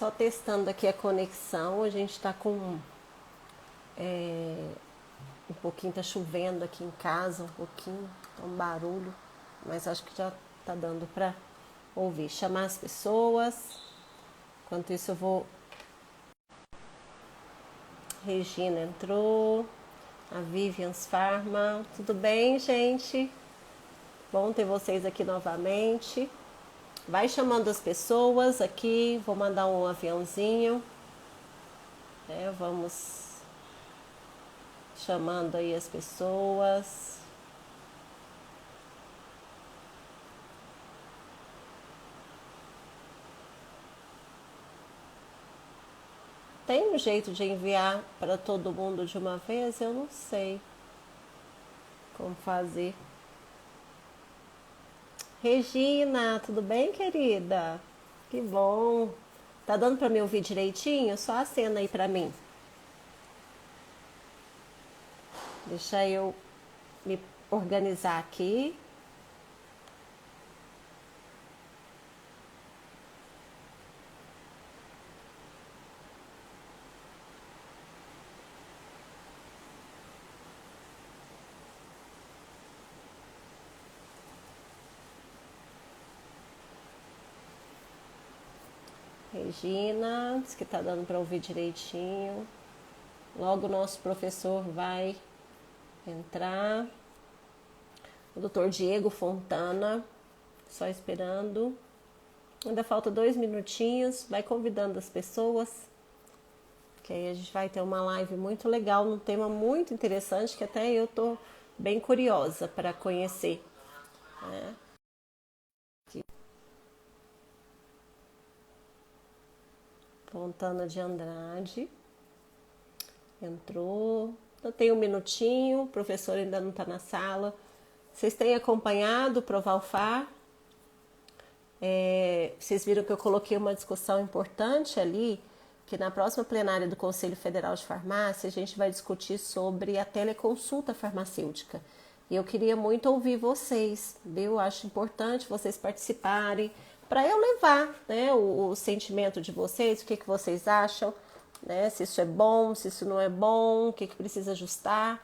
Só testando aqui a conexão. A gente tá com um pouquinho, tá chovendo aqui em casa, um pouquinho, tá um barulho, mas acho que já tá dando pra ouvir. Chamar as pessoas. Enquanto isso eu vou. Regina entrou. A Vivians Pharma. Tudo bem, gente? Bom ter vocês aqui novamente. Vai chamando as pessoas aqui. Vou mandar um aviãozinho. Vamos chamando aí as pessoas. Tem um jeito de enviar para todo mundo de uma vez? Eu não sei como fazer. Regina, tudo bem, querida? Que bom. Tá dando para me ouvir direitinho? Só acena aí para mim. Deixa eu me organizar aqui. Regina, diz que tá dando para ouvir direitinho. Logo o nosso professor vai entrar. O doutor Diego Fontana, só esperando. Ainda falta 2 minutinhos. Vai convidando as pessoas, que aí a gente vai ter uma live muito legal, num tema muito interessante, que até eu tô bem curiosa para conhecer. Né? Fontana de Andrade entrou. Eu tenho um minutinho, o professor ainda não está na sala. Vocês têm acompanhado o Provalfar? Vocês viram que eu coloquei uma discussão importante ali, que na próxima plenária do Conselho Federal de Farmácia a gente vai discutir sobre a teleconsulta farmacêutica. E eu queria muito ouvir vocês, viu? Acho importante vocês participarem, para eu levar, né, o sentimento de vocês, o que vocês acham, né? Se isso é bom, se isso não é bom, o que precisa ajustar.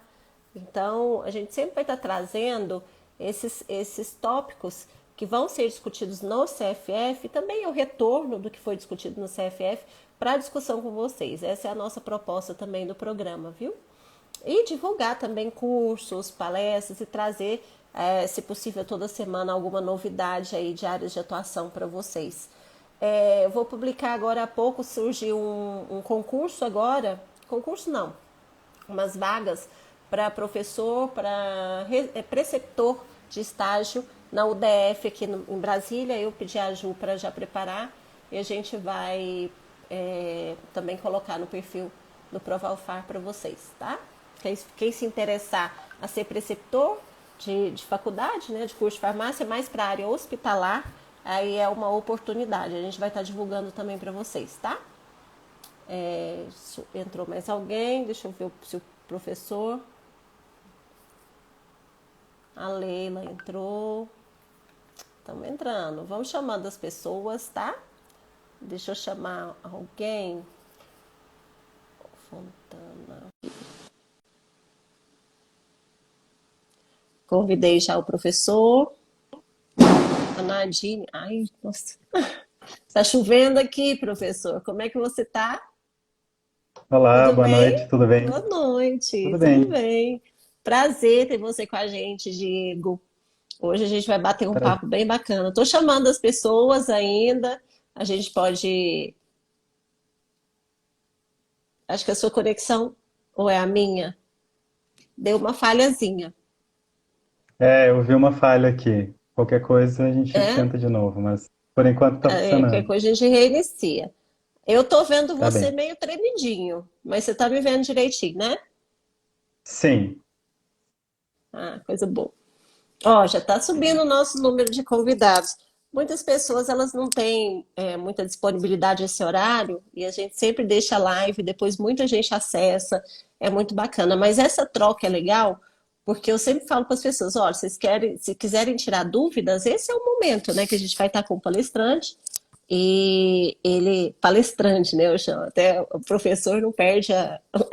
Então, a gente sempre vai estar trazendo esses tópicos que vão ser discutidos no CFF, e também o retorno do que foi discutido no CFF para a discussão com vocês. Essa é a nossa proposta também do programa, viu? E divulgar também cursos, palestras e trazer, se possível, toda semana alguma novidade aí de áreas de atuação para vocês. Eu vou publicar agora há pouco, surgiu um concurso agora, concurso não, umas vagas para professor, para preceptor de estágio na UDF aqui em Brasília. Eu pedi a Ju para já preparar e a gente vai também colocar no perfil do Provalfar para vocês, tá? Quem se interessar a ser preceptor de faculdade, né, de curso de farmácia, mais para a área hospitalar, aí é uma oportunidade. A gente vai estar divulgando também para vocês, tá? Entrou mais alguém, deixa eu ver se o professor. A Leila entrou. Estamos entrando. Vamos chamando as pessoas, tá? Deixa eu chamar alguém. Fontana. Convidei já o professor. A Nadine. Ai, nossa. Tá chovendo aqui, professor. Como é que você tá? Olá, Tudo boa noite, bem? tudo bem? Boa noite, Tudo tudo bem. bem. Prazer ter você com a gente, Diego. Hoje a gente vai bater um Prazer. papo bem bacana. Estou chamando as pessoas ainda. A gente pode. Acho que a sua conexão, ou é a minha, deu uma falhazinha. Eu vi uma falha aqui. Qualquer coisa a gente É? tenta de novo, mas por enquanto tá Qualquer funcionando. coisa a gente reinicia. Eu tô vendo Tá você bem. meio tremidinho, mas você tá me vendo direitinho, né? Sim. Ah, coisa boa. Ó, já está subindo o nosso número de convidados. Muitas pessoas elas não têm muita disponibilidade esse horário e a gente sempre deixa a live, depois muita gente acessa, é muito bacana. Mas essa troca é legal porque eu sempre falo para as pessoas, olha, vocês querem, se quiserem tirar dúvidas, esse é o momento, né, que a gente vai estar com o palestrante. e ele, palestrante, né, eu chamo, até o professor não perde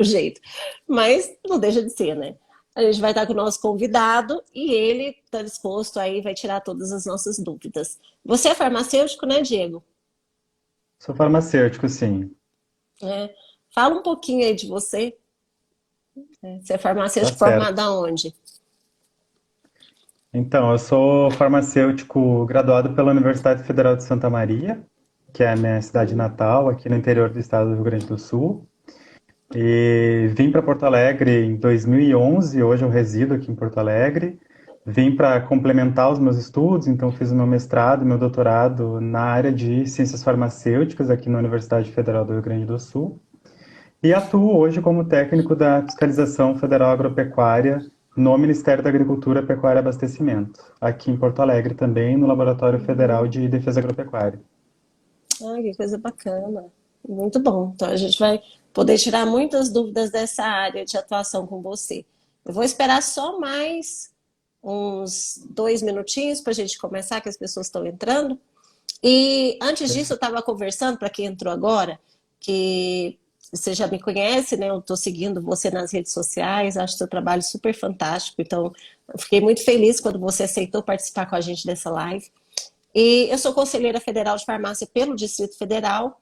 o jeito, mas não deixa de ser, né? A gente vai estar com o nosso convidado e ele está disposto aí, vai tirar todas as nossas dúvidas. Você é farmacêutico, né, Diego? Sou farmacêutico, sim. É. Fala um pouquinho aí de você. Você é Tá farmacêutico formado certo. aonde? Então, eu sou farmacêutico graduado pela Universidade Federal de Santa Maria, que é a minha cidade natal, aqui no interior do estado do Rio Grande do Sul. E vim para Porto Alegre em 2011, hoje eu resido aqui em Porto Alegre. Vim para complementar os meus estudos, então fiz o meu mestrado e meu doutorado na área de ciências farmacêuticas aqui na Universidade Federal do Rio Grande do Sul. E atuo hoje como técnico da Fiscalização Federal Agropecuária no Ministério da Agricultura, Pecuária e Abastecimento, aqui em Porto Alegre também, no Laboratório Federal de Defesa Agropecuária. Ah, que coisa bacana. Muito bom. Então a gente vai poder tirar muitas dúvidas dessa área de atuação com você. Eu vou esperar só mais uns 2 minutinhos para a gente começar, que as pessoas estão entrando. E antes disso, eu estava conversando, para quem entrou agora, que você já me conhece, né? Eu estou seguindo você nas redes sociais, acho seu trabalho super fantástico. Então, eu fiquei muito feliz quando você aceitou participar com a gente dessa live. E eu sou conselheira federal de farmácia pelo Distrito Federal.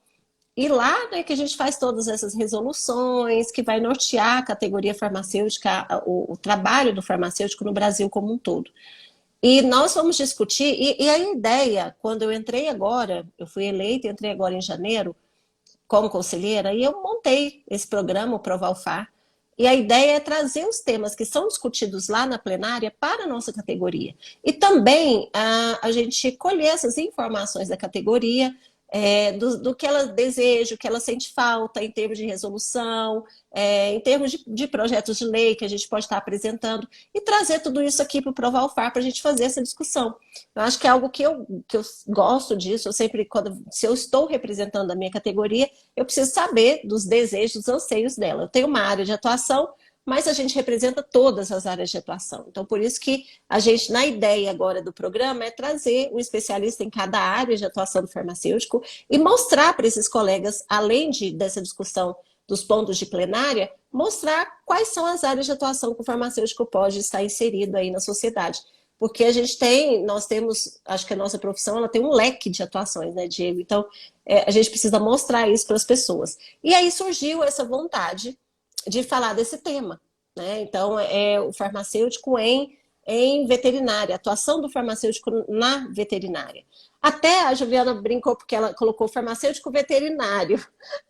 E lá, né, que a gente faz todas essas resoluções, que vai nortear a categoria farmacêutica, o trabalho do farmacêutico no Brasil como um todo. E nós vamos discutir, e a ideia, quando eu entrei agora, eu fui eleita, entrei agora em janeiro, como conselheira, e eu montei esse programa, o Provalfar, e a ideia é trazer os temas que são discutidos lá na plenária para a nossa categoria. E também a gente colher essas informações da categoria, do que ela deseja, o que ela sente falta em termos de resolução, em termos de projetos de lei que a gente pode estar apresentando, e trazer tudo isso aqui para o Provalfar para a gente fazer essa discussão. Eu acho que é algo que eu gosto disso, eu sempre, se eu estou representando a minha categoria, eu preciso saber dos desejos, dos anseios dela. Eu tenho uma área de atuação, mas a gente representa todas as áreas de atuação. Então, por isso que a gente, na ideia agora do programa, é trazer um especialista em cada área de atuação do farmacêutico e mostrar para esses colegas, além dessa discussão dos pontos de plenária, mostrar quais são as áreas de atuação que o farmacêutico pode estar inserido aí na sociedade. Porque nós temos, acho que a nossa profissão, ela tem um leque de atuações, né, Diego? Então, a gente precisa mostrar isso para as pessoas. E aí surgiu essa vontade de falar desse tema, né? Então, é o farmacêutico em veterinária, a atuação do farmacêutico na veterinária. Até a Juliana brincou porque ela colocou farmacêutico veterinário.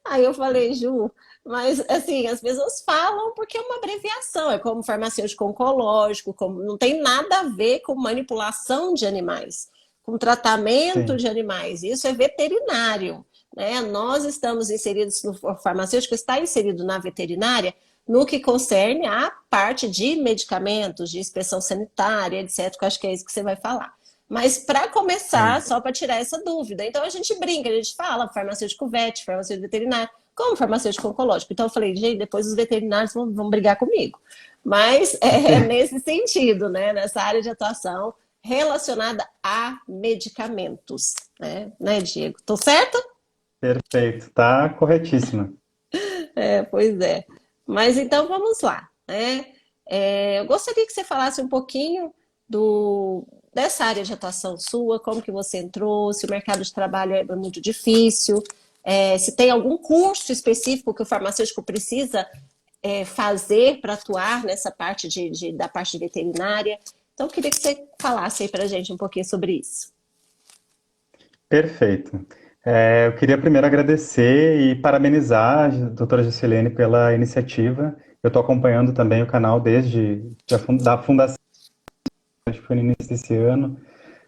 Aí eu falei, Ju, mas assim, as pessoas falam porque é uma abreviação, é como farmacêutico oncológico, como, não tem nada a ver com manipulação de animais, com tratamento Sim, de animais. Isso é veterinário. Né? Nós estamos inseridos no farmacêutico, está inserido na veterinária no que concerne a parte de medicamentos, de inspeção sanitária, etc. Que eu acho que é isso que você vai falar. Mas para começar, sim. só para tirar essa dúvida. Então a gente brinca, a gente fala farmacêutico vet, farmacêutico veterinário, como farmacêutico oncológico. Então eu falei, gente, depois os veterinários vão brigar comigo. Mas é nesse sentido, né? Nessa área de atuação relacionada a medicamentos, né, Diego? Tô certo? Perfeito, tá corretíssima. Pois é. Mas então vamos lá, né? Eu gostaria que você falasse um pouquinho dessa área de atuação sua, como que você entrou, se o mercado de trabalho é muito difícil, se tem algum curso específico que o farmacêutico precisa fazer para atuar nessa parte da parte veterinária. Então, eu queria que você falasse aí para a gente um pouquinho sobre isso. Perfeito. Eu queria primeiro agradecer e parabenizar a doutora Juscelene pela iniciativa. Eu estou acompanhando também o canal desde da fundação, acho que foi no início desse ano,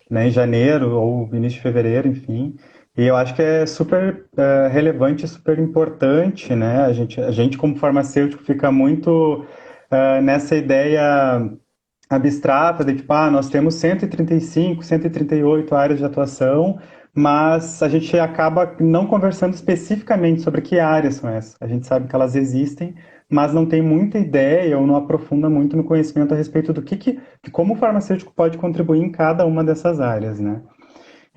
né, em janeiro ou início de fevereiro, enfim. E eu acho que é super relevante, super importante, né? A gente como farmacêutico fica muito nessa ideia abstrata de tipo, nós temos 135, 138 áreas de atuação, mas a gente acaba não conversando especificamente sobre que áreas são essas. A gente sabe que elas existem, mas não tem muita ideia ou não aprofunda muito no conhecimento a respeito de como o farmacêutico pode contribuir em cada uma dessas áreas, né?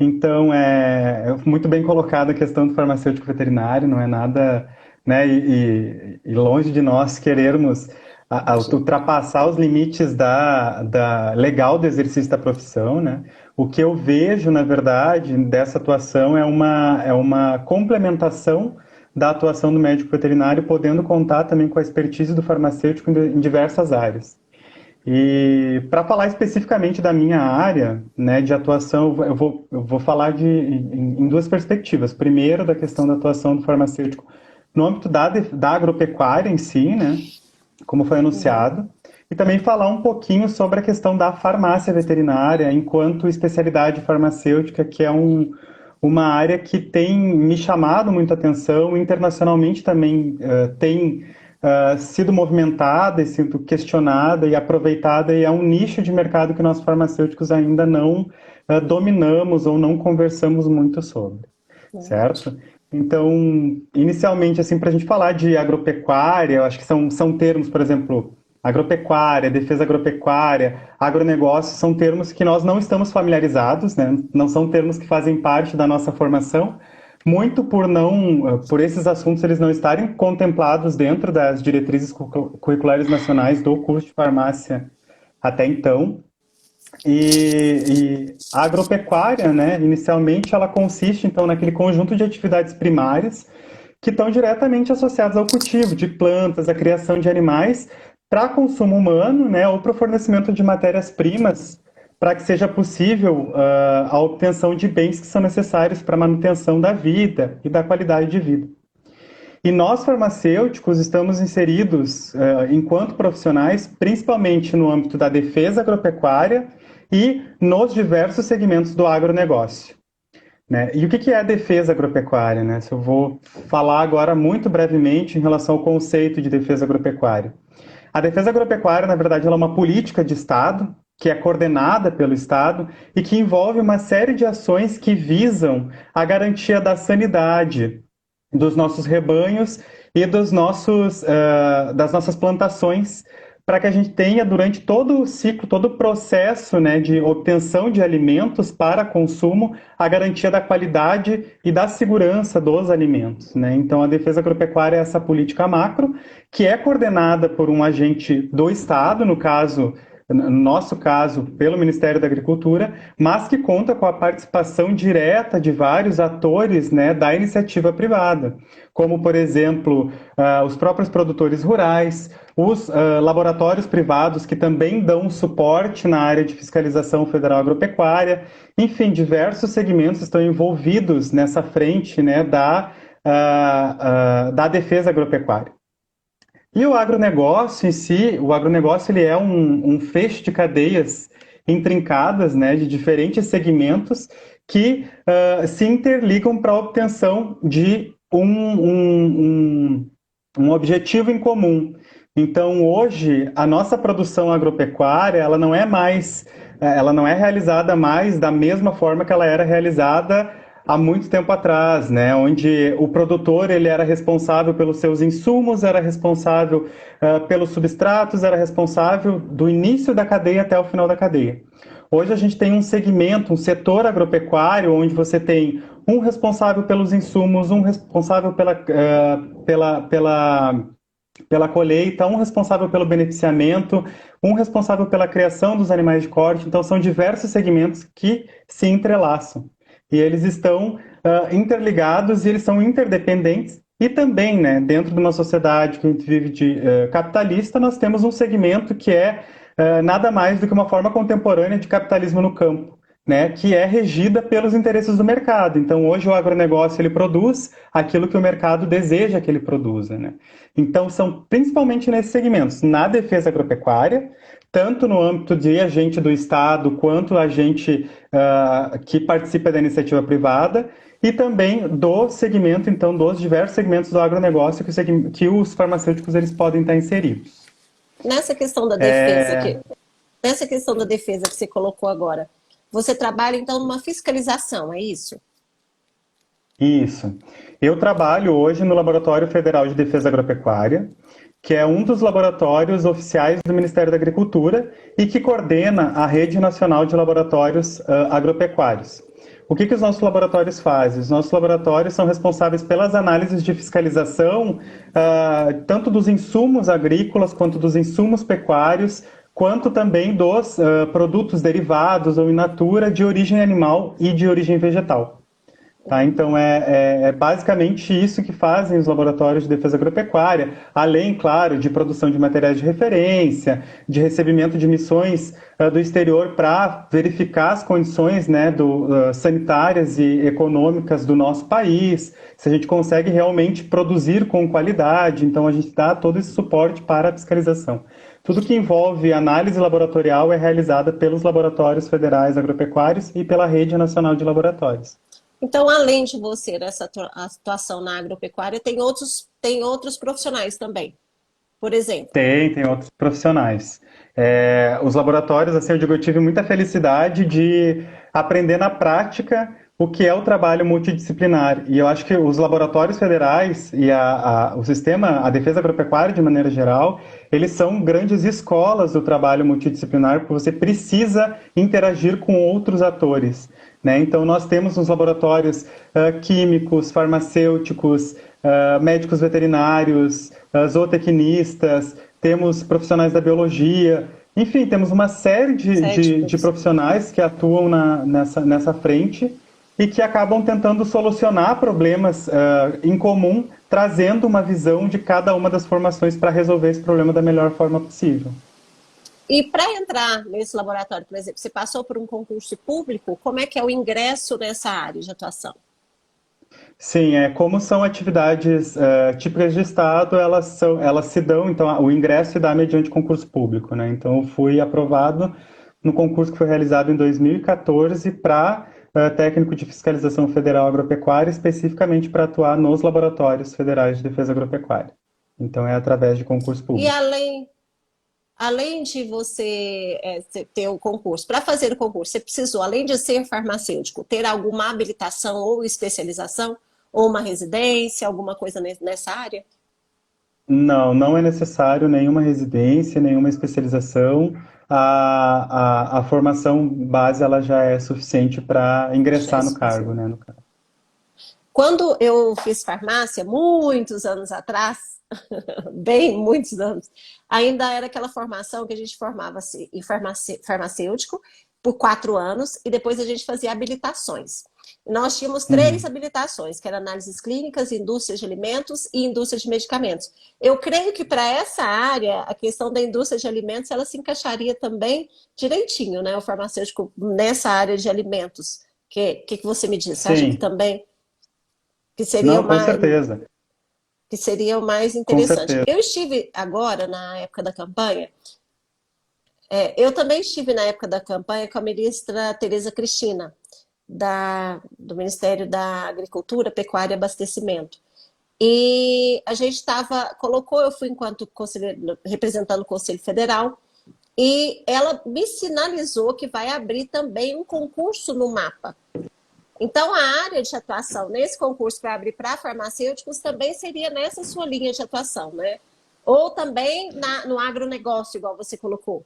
Então, é muito bem colocada a questão do farmacêutico veterinário, não é nada, né, e longe de nós querermos Imagina. ultrapassar os limites da legal do exercício da profissão, né? O que eu vejo, na verdade, dessa atuação é uma complementação da atuação do médico veterinário, podendo contar também com a expertise do farmacêutico em diversas áreas. E para falar especificamente da minha área, né, de atuação, eu vou falar em duas perspectivas. Primeiro, da questão da atuação do farmacêutico no âmbito da agropecuária em si, né, como foi Uhum. anunciado, e também falar um pouquinho sobre a questão da farmácia veterinária enquanto especialidade farmacêutica, que é uma área que tem me chamado muita atenção, internacionalmente também tem sido movimentada e sido questionada e aproveitada, e é um nicho de mercado que nós farmacêuticos ainda não dominamos ou não conversamos muito sobre, certo? Então, inicialmente, assim, para a gente falar de agropecuária, eu acho que são termos, por exemplo, agropecuária, defesa agropecuária, agronegócio, são termos que nós não estamos familiarizados, né? Não são termos que fazem parte da nossa formação, muito por esses assuntos eles não estarem contemplados dentro das diretrizes curriculares nacionais do curso de farmácia até então. E a agropecuária, né, inicialmente, ela consiste, então, naquele conjunto de atividades primárias que estão diretamente associadas ao cultivo de plantas, à criação de animais para consumo humano, né, ou para o fornecimento de matérias-primas para que seja possível a obtenção de bens que são necessários para a manutenção da vida e da qualidade de vida. E nós, farmacêuticos, estamos inseridos, enquanto profissionais, principalmente no âmbito da defesa agropecuária e nos diversos segmentos do agronegócio. Né? E o que é a defesa agropecuária? Né? Se eu vou falar agora muito brevemente em relação ao conceito de defesa agropecuária. A defesa agropecuária, na verdade, ela é uma política de Estado, que é coordenada pelo Estado e que envolve uma série de ações que visam a garantia da sanidade dos nossos rebanhos e das nossas plantações, para que a gente tenha, durante todo o ciclo, todo o processo, né, de obtenção de alimentos para consumo, a garantia da qualidade e da segurança dos alimentos. Né? Então, a defesa agropecuária é essa política macro, que é coordenada por um agente do Estado, no nosso caso, pelo Ministério da Agricultura, mas que conta com a participação direta de vários atores, né, da iniciativa privada, como, por exemplo, os próprios produtores rurais, os laboratórios privados que também dão suporte na área de fiscalização federal agropecuária, enfim, diversos segmentos estão envolvidos nessa frente, né, da defesa agropecuária. E o agronegócio em si, o agronegócio ele é um feixe de cadeias intrincadas, né, de diferentes segmentos que se interligam para a obtenção de um objetivo em comum. Então, hoje, a nossa produção agropecuária, ela não é realizada mais da mesma forma que ela era realizada há muito tempo atrás, né, onde o produtor ele era responsável pelos seus insumos, era responsável pelos substratos, era responsável do início da cadeia até o final da cadeia. Hoje a gente tem um segmento, um setor agropecuário, onde você tem um responsável pelos insumos, um responsável pela colheita, um responsável pelo beneficiamento, um responsável pela criação dos animais de corte. Então, são diversos segmentos que se entrelaçam. E eles estão interligados e eles são interdependentes. E também, né, dentro de uma sociedade que a gente vive de capitalista, nós temos um segmento que é nada mais do que uma forma contemporânea de capitalismo no campo, né, que é regida pelos interesses do mercado. Então, hoje o agronegócio ele produz aquilo que o mercado deseja que ele produza. Né? Então, são principalmente nesses segmentos, na defesa agropecuária, tanto no âmbito de agente do Estado, quanto agente que participa da iniciativa privada, e também do segmento, então, dos diversos segmentos do agronegócio que os farmacêuticos eles podem estar inseridos. Nessa questão da defesa nessa questão da defesa que você colocou agora, você trabalha então numa fiscalização, é isso? Isso. Eu trabalho hoje no Laboratório Federal de Defesa Agropecuária, que é um dos laboratórios oficiais do Ministério da Agricultura e que coordena a Rede Nacional de Laboratórios Agropecuários. o que os nossos laboratórios fazem? Os nossos laboratórios são responsáveis pelas análises de fiscalização, tanto dos insumos agrícolas, quanto dos insumos pecuários, quanto também dos produtos derivados ou in natura de origem animal e de origem vegetal. Tá, então é basicamente isso que fazem os laboratórios de defesa agropecuária, além, claro, de produção de materiais de referência, de recebimento de missões do exterior para verificar as condições, né, sanitárias e econômicas do nosso país, se a gente consegue realmente produzir com qualidade, então a gente dá todo esse suporte para a fiscalização. Tudo que envolve análise laboratorial é realizada pelos laboratórios federais agropecuários e pela Rede Nacional de Laboratórios. Então, além de você nessa atuação na agropecuária, tem outros profissionais também, por exemplo? Tem outros profissionais. Os laboratórios, assim, eu digo, eu tive muita felicidade de aprender na prática o que é o trabalho multidisciplinar. E eu acho que os laboratórios federais e o sistema, a defesa agropecuária de maneira geral, eles são grandes escolas do trabalho multidisciplinar, porque você precisa interagir com outros atores, né? Então, nós temos nos laboratórios químicos, farmacêuticos, médicos veterinários, zootecnistas, temos profissionais da biologia, enfim, temos uma série de profissionais que atuam nessa frente e que acabam tentando solucionar problemas em comum, trazendo uma visão de cada uma das formações para resolver esse problema da melhor forma possível. E para entrar nesse laboratório, por exemplo, você passou por um concurso público, como é que é o ingresso nessa área de atuação? Sim, como são atividades típicas de Estado, elas se dão, então o ingresso se dá mediante concurso público, né? Então eu fui aprovado no concurso que foi realizado em 2014 para técnico de fiscalização federal agropecuária, especificamente para atuar nos laboratórios federais de defesa agropecuária. Então é através de concurso E público. além de você ter o concurso, para fazer o concurso, você precisou, além de ser farmacêutico, ter alguma habilitação ou especialização, ou uma residência, alguma coisa nessa área? Não é necessário nenhuma residência, nenhuma especialização. A formação base ela já é suficiente para Já é ingressar no cargo, suficiente. né? Quando eu fiz farmácia, muitos anos atrás, bem muitos anos, ainda era aquela formação que a gente formava-se em farmacêutico por 4 anos e depois a gente fazia habilitações. Nós tínhamos 3 Uhum. habilitações, que eram análises clínicas, indústria de alimentos e indústria de medicamentos. Eu creio que para essa área, a questão da indústria de alimentos, ela se encaixaria também direitinho, né? O farmacêutico nessa área de alimentos. Que você me diz? Você acha que Sim, também que seria não, uma, que seria o mais com interessante? certeza. Eu estive agora, na época da campanha, eu também estive na época da campanha com a ministra Tereza Cristina, do Ministério da Agricultura, Pecuária e Abastecimento. E a gente eu fui enquanto conselheiro, representando o Conselho Federal, e ela me sinalizou que vai abrir também um concurso no MAPA. Então, a área de atuação nesse concurso que vai abrir para farmacêuticos também seria nessa sua linha de atuação, né? Ou também no agronegócio, igual você colocou.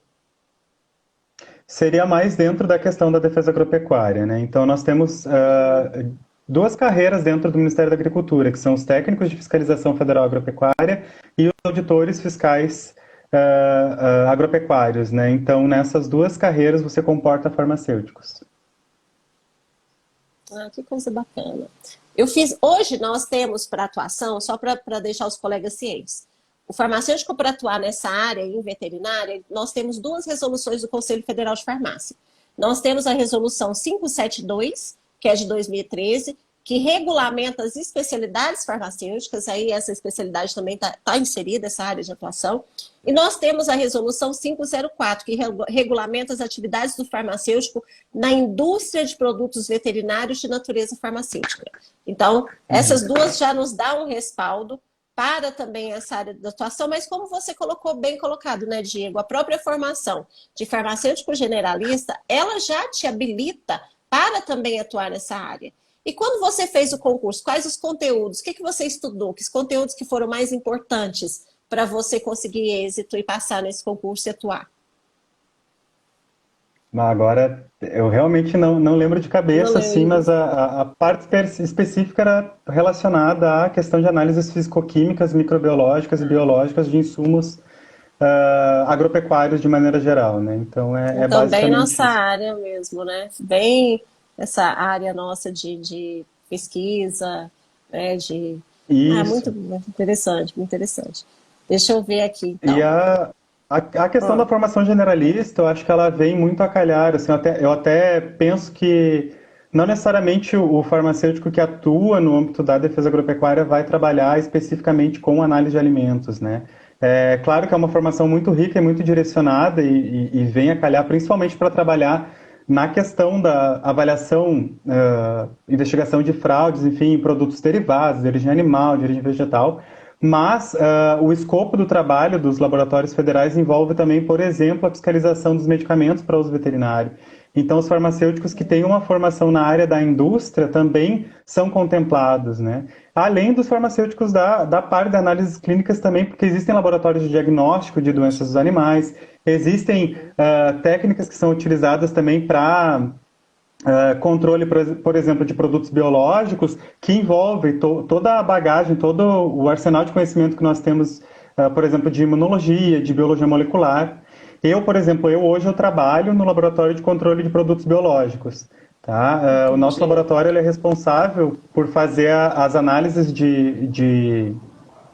Seria mais dentro da questão da defesa agropecuária, né? Então, nós temos duas carreiras dentro do Ministério da Agricultura, que são os técnicos de fiscalização federal agropecuária e os auditores fiscais agropecuários, né? Então, nessas duas carreiras, você comporta farmacêuticos. Ah, que coisa bacana. Hoje nós temos para atuação, só para deixar os colegas cientes, o farmacêutico para atuar nessa área em veterinária, nós temos 2 resoluções do Conselho Federal de Farmácia. Nós temos a resolução 572, que é de 2013, que regulamenta as especialidades farmacêuticas, aí essa especialidade também está inserida, essa área de atuação. E nós temos a resolução 504, que regulamenta as atividades do farmacêutico na indústria de produtos veterinários de natureza farmacêutica. Então, essas duas já nos dão um respaldo para também essa área de atuação, mas como você colocou, bem colocado, né, Diego? A própria formação de farmacêutico generalista, ela já te habilita para também atuar nessa área. E quando você fez o concurso, quais os conteúdos? O que você estudou? Que os conteúdos que foram mais importantes para você conseguir êxito e passar nesse concurso e atuar? Mas agora, eu realmente não lembro de Não cabeça, assim, lembro. mas a parte específica era relacionada à questão de análises físico-químicas, microbiológicas e biológicas de insumos agropecuários de maneira geral, né? Então, é Então, bem basicamente nossa isso. área mesmo, né? Bem essa área nossa de pesquisa, né? Isso. Muito interessante, muito interessante. Deixa eu ver aqui, E então. a questão da Ah, formação generalista, eu acho que ela vem muito a calhar. Assim, eu até penso que não necessariamente o farmacêutico que atua no âmbito da defesa agropecuária vai trabalhar especificamente com análise de alimentos, né? É claro que é uma formação muito rica e muito direcionada e vem a calhar principalmente para trabalhar na questão da avaliação, investigação de fraudes, enfim, em produtos derivados, de origem animal, de origem vegetal, mas o escopo do trabalho dos laboratórios federais envolve também, por exemplo, a fiscalização dos medicamentos para uso veterinário. Então, os farmacêuticos que têm uma formação na área da indústria também são contemplados, né? Além dos farmacêuticos da parte de análises clínicas também, porque existem laboratórios de diagnóstico de doenças dos animais, existem técnicas que são utilizadas também para controle, por exemplo, de produtos biológicos, que envolve toda a bagagem, todo o arsenal de conhecimento que nós temos, por exemplo, de imunologia, de biologia molecular. Eu, por exemplo, hoje eu trabalho no laboratório de controle de produtos biológicos. Tá? O nosso entendi. laboratório ele é responsável por fazer as análises de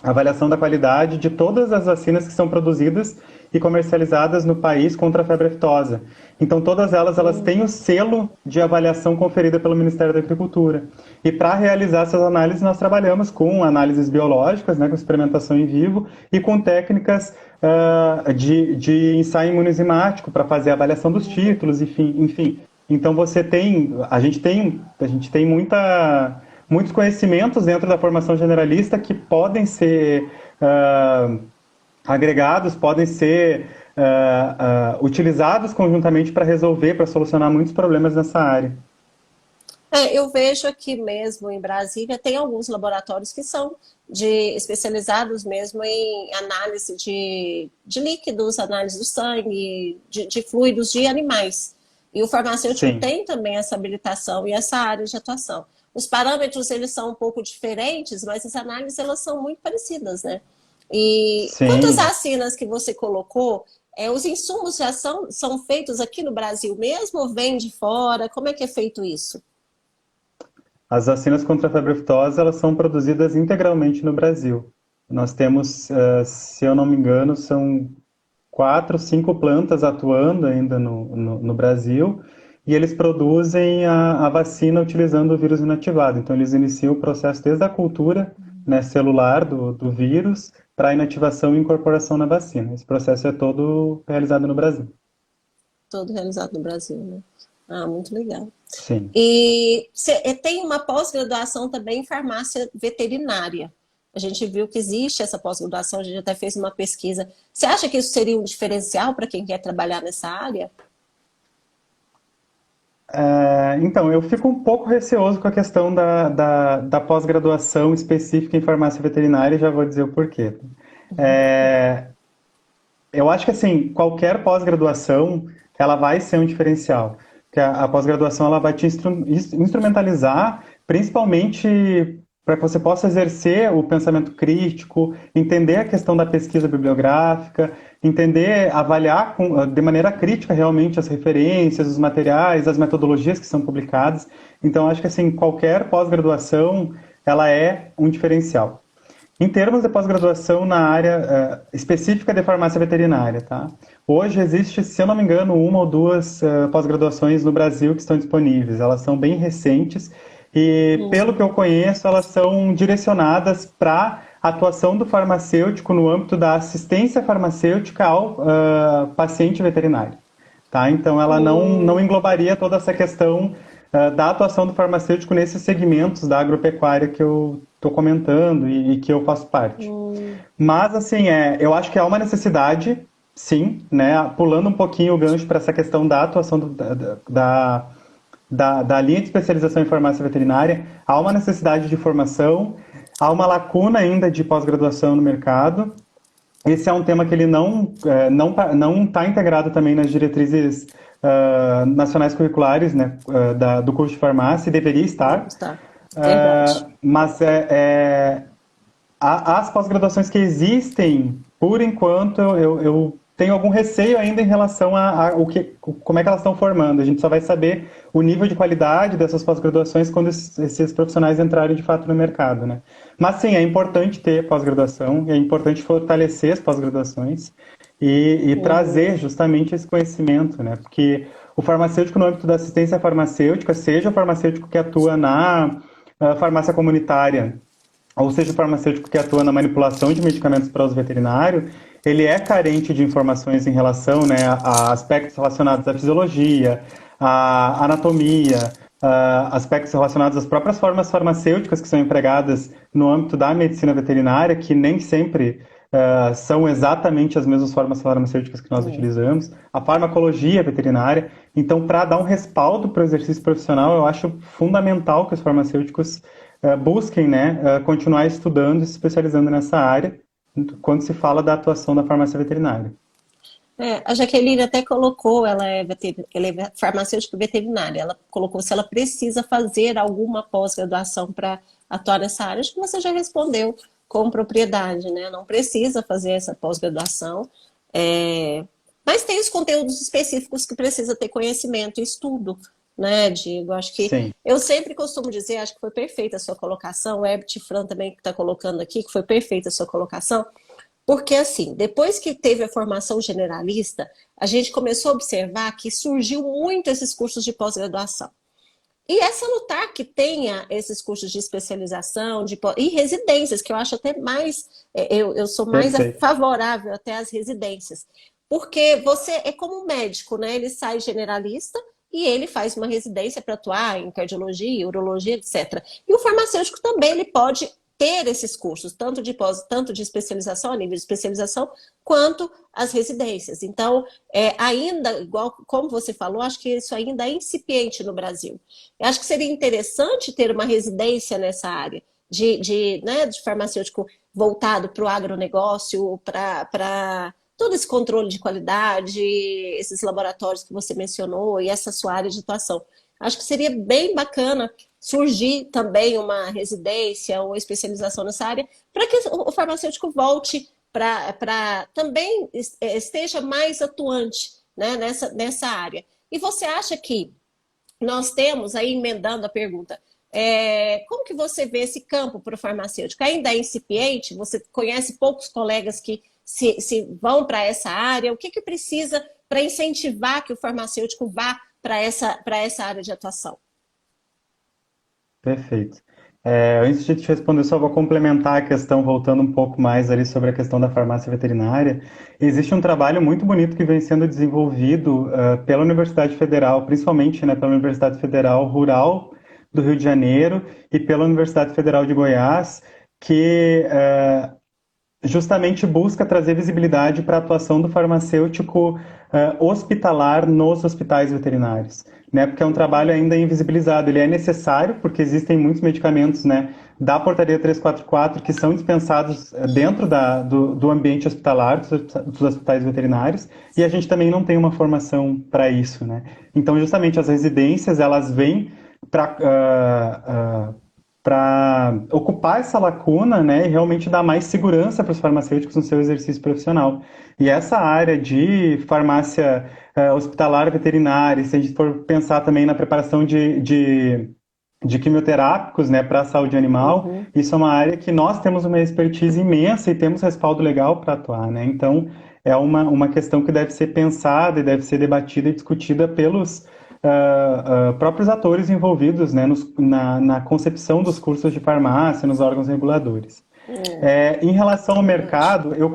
avaliação da qualidade de todas as vacinas que são produzidas e comercializadas no país contra a febre aftosa. Então, todas elas têm o selo de avaliação conferida pelo Ministério da Agricultura. E para realizar essas análises, nós trabalhamos com análises biológicas, né, com experimentação em vivo, e com técnicas de ensaio imunoenzimático para fazer a avaliação dos títulos, enfim. Então, a gente tem muitos conhecimentos dentro da formação generalista que podem ser agregados, podem ser utilizados conjuntamente para resolver, para solucionar muitos problemas nessa área. Eu vejo aqui mesmo em Brasília, tem alguns laboratórios que são especializados mesmo em análise de líquidos, análise do sangue, de fluidos de animais. E o farmacêutico Sim, tem também essa habilitação e essa área de atuação. Os parâmetros, eles são um pouco diferentes, mas as análises, elas são muito parecidas, né? E quantas sim. vacinas que você colocou, os insumos já são feitos aqui no Brasil mesmo ou vêm de fora? Como é que é feito isso? As vacinas contra a febre aftosa, elas são produzidas integralmente no Brasil. Nós temos, se eu não me engano, são 4, 5 plantas atuando ainda no Brasil, e eles produzem a vacina utilizando o vírus inativado. Então, eles iniciam o processo desde a cultura, né, celular do vírus para a inativação e incorporação na vacina. Esse processo é todo realizado no Brasil. Todo realizado no Brasil, né? Ah, muito legal. Sim. E tem uma pós-graduação também em farmácia veterinária. A gente viu que existe essa pós-graduação, a gente até fez uma pesquisa. Você acha que isso seria um diferencial para quem quer trabalhar nessa área? Então, eu fico um pouco receoso com a questão da pós-graduação específica em farmácia veterinária e já vou dizer o porquê. É, eu acho que assim, qualquer pós-graduação, ela vai ser um diferencial. Porque a pós-graduação ela vai te instrumentalizar, principalmente para que você possa exercer o pensamento crítico, entender a questão da pesquisa bibliográfica, entender, avaliar de maneira crítica realmente as referências, os materiais, as metodologias que são publicadas. Então, acho que assim, qualquer pós-graduação, ela é um diferencial. Em termos de pós-graduação na área específica de farmácia veterinária, tá? Hoje existe, se eu não me engano, uma ou duas pós-graduações no Brasil que estão disponíveis. Elas são bem recentes e, pelo que eu conheço, elas são direcionadas para a atuação do farmacêutico no âmbito da assistência farmacêutica ao paciente veterinário. Tá? Então, ela não englobaria toda essa questão da atuação do farmacêutico nesses segmentos da agropecuária que eu estou comentando e que eu faço parte. Mas, assim, eu acho que há uma necessidade, sim, né, pulando um pouquinho o gancho para essa questão da atuação da linha de especialização em farmácia veterinária, há uma necessidade de formação, há uma lacuna ainda de pós-graduação no mercado. Esse é um tema que ele não está integrado também nas diretrizes nacionais curriculares, né, do curso de farmácia, e deveria estar. Está. Verdade. Mas as pós-graduações que existem, por enquanto, eu tenho algum receio ainda em relação como é que elas estão formando. A gente só vai saber o nível de qualidade dessas pós-graduações quando esses profissionais entrarem de fato no mercado, né? Mas sim, é importante ter pós-graduação, é importante fortalecer as pós-graduações e Uhum. trazer justamente esse conhecimento, né? Porque o farmacêutico no âmbito da assistência farmacêutica, seja o farmacêutico que atua na farmácia comunitária, ou seja, o farmacêutico que atua na manipulação de medicamentos para uso veterinário, ele é carente de informações em relação, né, a aspectos relacionados à fisiologia, à anatomia, a aspectos relacionados às próprias formas farmacêuticas que são empregadas no âmbito da medicina veterinária, que nem sempre são exatamente as mesmas formas farmacêuticas que nós É. utilizamos, a farmacologia veterinária. Então, para dar um respaldo para o exercício profissional, eu acho fundamental que os farmacêuticos busquem, né, continuar estudando e se especializando nessa área quando se fala da atuação da farmácia veterinária. A Jaqueline até colocou, ela é farmacêutica veterinária, ela colocou se ela precisa fazer alguma pós-graduação para atuar nessa área. Acho que você já respondeu com propriedade, né? Não precisa fazer essa pós-graduação, mas tem os conteúdos específicos que precisa ter conhecimento e estudo, né, Diego? Acho que Sim, eu sempre costumo dizer, acho que foi perfeita a sua colocação, o Herbert Fran também que está colocando aqui, que foi perfeita a sua colocação, porque, assim, depois que teve a formação generalista, a gente começou a observar que surgiu muito esses cursos de pós-graduação. E é salutar que tenha esses cursos de especialização e residências, que eu acho até mais, eu sou mais perfeito. favorável até às residências. Porque você é como um médico, né? Ele sai generalista e ele faz uma residência para atuar em cardiologia, urologia, etc. E o farmacêutico também ele pode ter esses cursos, tanto de especialização, a nível de especialização, quanto as residências. Então, ainda, igual como você falou, acho que isso ainda é incipiente no Brasil. Eu acho que seria interessante ter uma residência nessa área né, de farmacêutico voltado para o agronegócio, para todo esse controle de qualidade, esses laboratórios que você mencionou e essa sua área de atuação. Acho que seria bem bacana surgir também uma residência ou especialização nessa área para que o farmacêutico volte para também esteja mais atuante, né, nessa área. E você acha que nós temos, aí emendando a pergunta, como que você vê esse campo para o farmacêutico? Ainda é incipiente? Você conhece poucos colegas que se vão para essa área? O que precisa para incentivar que o farmacêutico vá para essa área de atuação? Perfeito. Antes de te responder, só vou complementar a questão, voltando um pouco mais ali sobre a questão da farmácia veterinária. Existe um trabalho muito bonito que vem sendo desenvolvido pela Universidade Federal, principalmente, né, pela Universidade Federal Rural do Rio de Janeiro e pela Universidade Federal de Goiás, que justamente busca trazer visibilidade para a atuação do farmacêutico hospitalar nos hospitais veterinários, né? Porque é um trabalho ainda invisibilizado. Ele é necessário porque existem muitos medicamentos, né, da Portaria 344 que são dispensados dentro do ambiente hospitalar, dos hospitais veterinários, e a gente também não tem uma formação para isso, né? Então, justamente as residências, elas vêm para ocupar essa lacuna, né, e realmente dar mais segurança para os farmacêuticos no seu exercício profissional. E essa área de farmácia hospitalar veterinária, se a gente for pensar também na preparação de quimioterápicos, né, para a saúde animal, Uhum. isso é uma área que nós temos uma expertise imensa e temos respaldo legal para atuar, né? Então, é uma questão que deve ser pensada e deve ser debatida e discutida pelos próprios atores envolvidos, né, na concepção dos cursos de farmácia, nos órgãos reguladores. Em relação ao Verdade. mercado, eu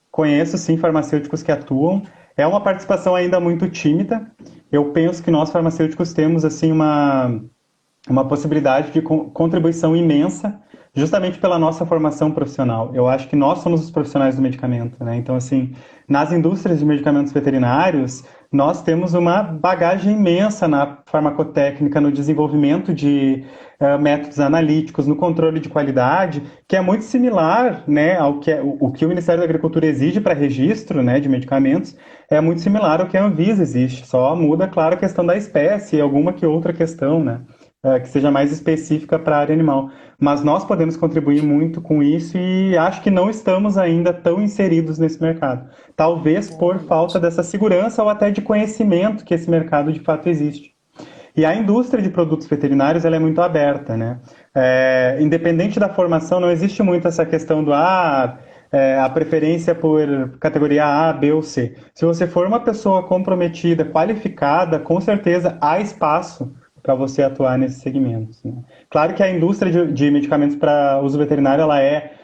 conheço sim farmacêuticos que atuam. É uma participação ainda muito tímida. Eu penso que nós farmacêuticos temos assim uma possibilidade de contribuição imensa, justamente pela nossa formação profissional. Eu acho que nós somos os profissionais do medicamento, né? Então, assim, nas indústrias de medicamentos veterinários, nós temos uma bagagem imensa na farmacotécnica, no desenvolvimento de métodos analíticos, no controle de qualidade, que é muito similar, né, ao que o que o Ministério da Agricultura exige para registro, né, de medicamentos, é muito similar ao que a Anvisa existe, só muda, claro, a questão da espécie e alguma que outra questão, né? Que seja mais específica para a área animal. Mas nós podemos contribuir muito com isso e acho que não estamos ainda tão inseridos nesse mercado. Talvez por falta Realmente. dessa segurança ou até de conhecimento que esse mercado de fato existe. E a indústria de produtos veterinários ela é muito aberta, né? Independente da formação, não existe muito essa questão do a preferência por categoria A, B ou C. Se você for uma pessoa comprometida, qualificada, com certeza há espaço para você atuar nesses segmentos, né? Claro que a indústria de medicamentos para uso veterinário ela é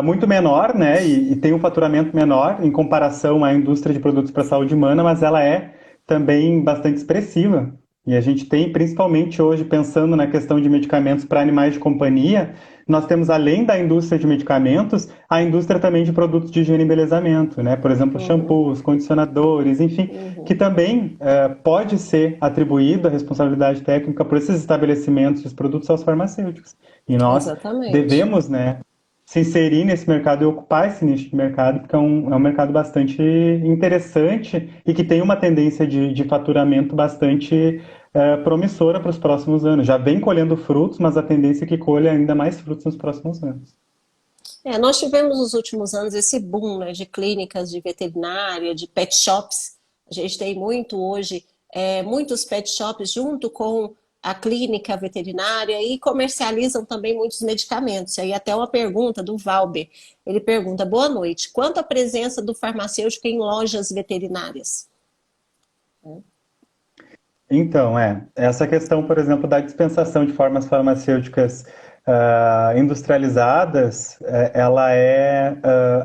muito menor, né? E tem um faturamento menor em comparação à indústria de produtos para a saúde humana, mas ela é também bastante expressiva. E a gente tem, principalmente hoje, pensando na questão de medicamentos para animais de companhia, nós temos, além da indústria de medicamentos, a indústria também de produtos de higiene e embelezamento, né? Por exemplo, Uhum, shampoos, condicionadores, enfim, que uhum. também pode ser atribuída a responsabilidade técnica por esses estabelecimentos de produtos aos farmacêuticos. E nós Exatamente. devemos, né, se inserir nesse mercado e ocupar esse nicho de mercado, porque é um mercado bastante interessante e que tem uma tendência de faturamento bastante promissora para os próximos anos. Já vem colhendo frutos, mas a tendência é que colha ainda mais frutos nos próximos anos. Nós tivemos nos últimos anos esse boom, né, de clínicas de veterinária, de pet shops. A gente tem muito hoje, muitos pet shops junto com a clínica veterinária e comercializam também muitos medicamentos. E aí até uma pergunta do Valber. Ele pergunta, boa noite, quanto à presença do farmacêutico em lojas veterinárias? Então, essa questão, por exemplo, da dispensação de formas farmacêuticas industrializadas,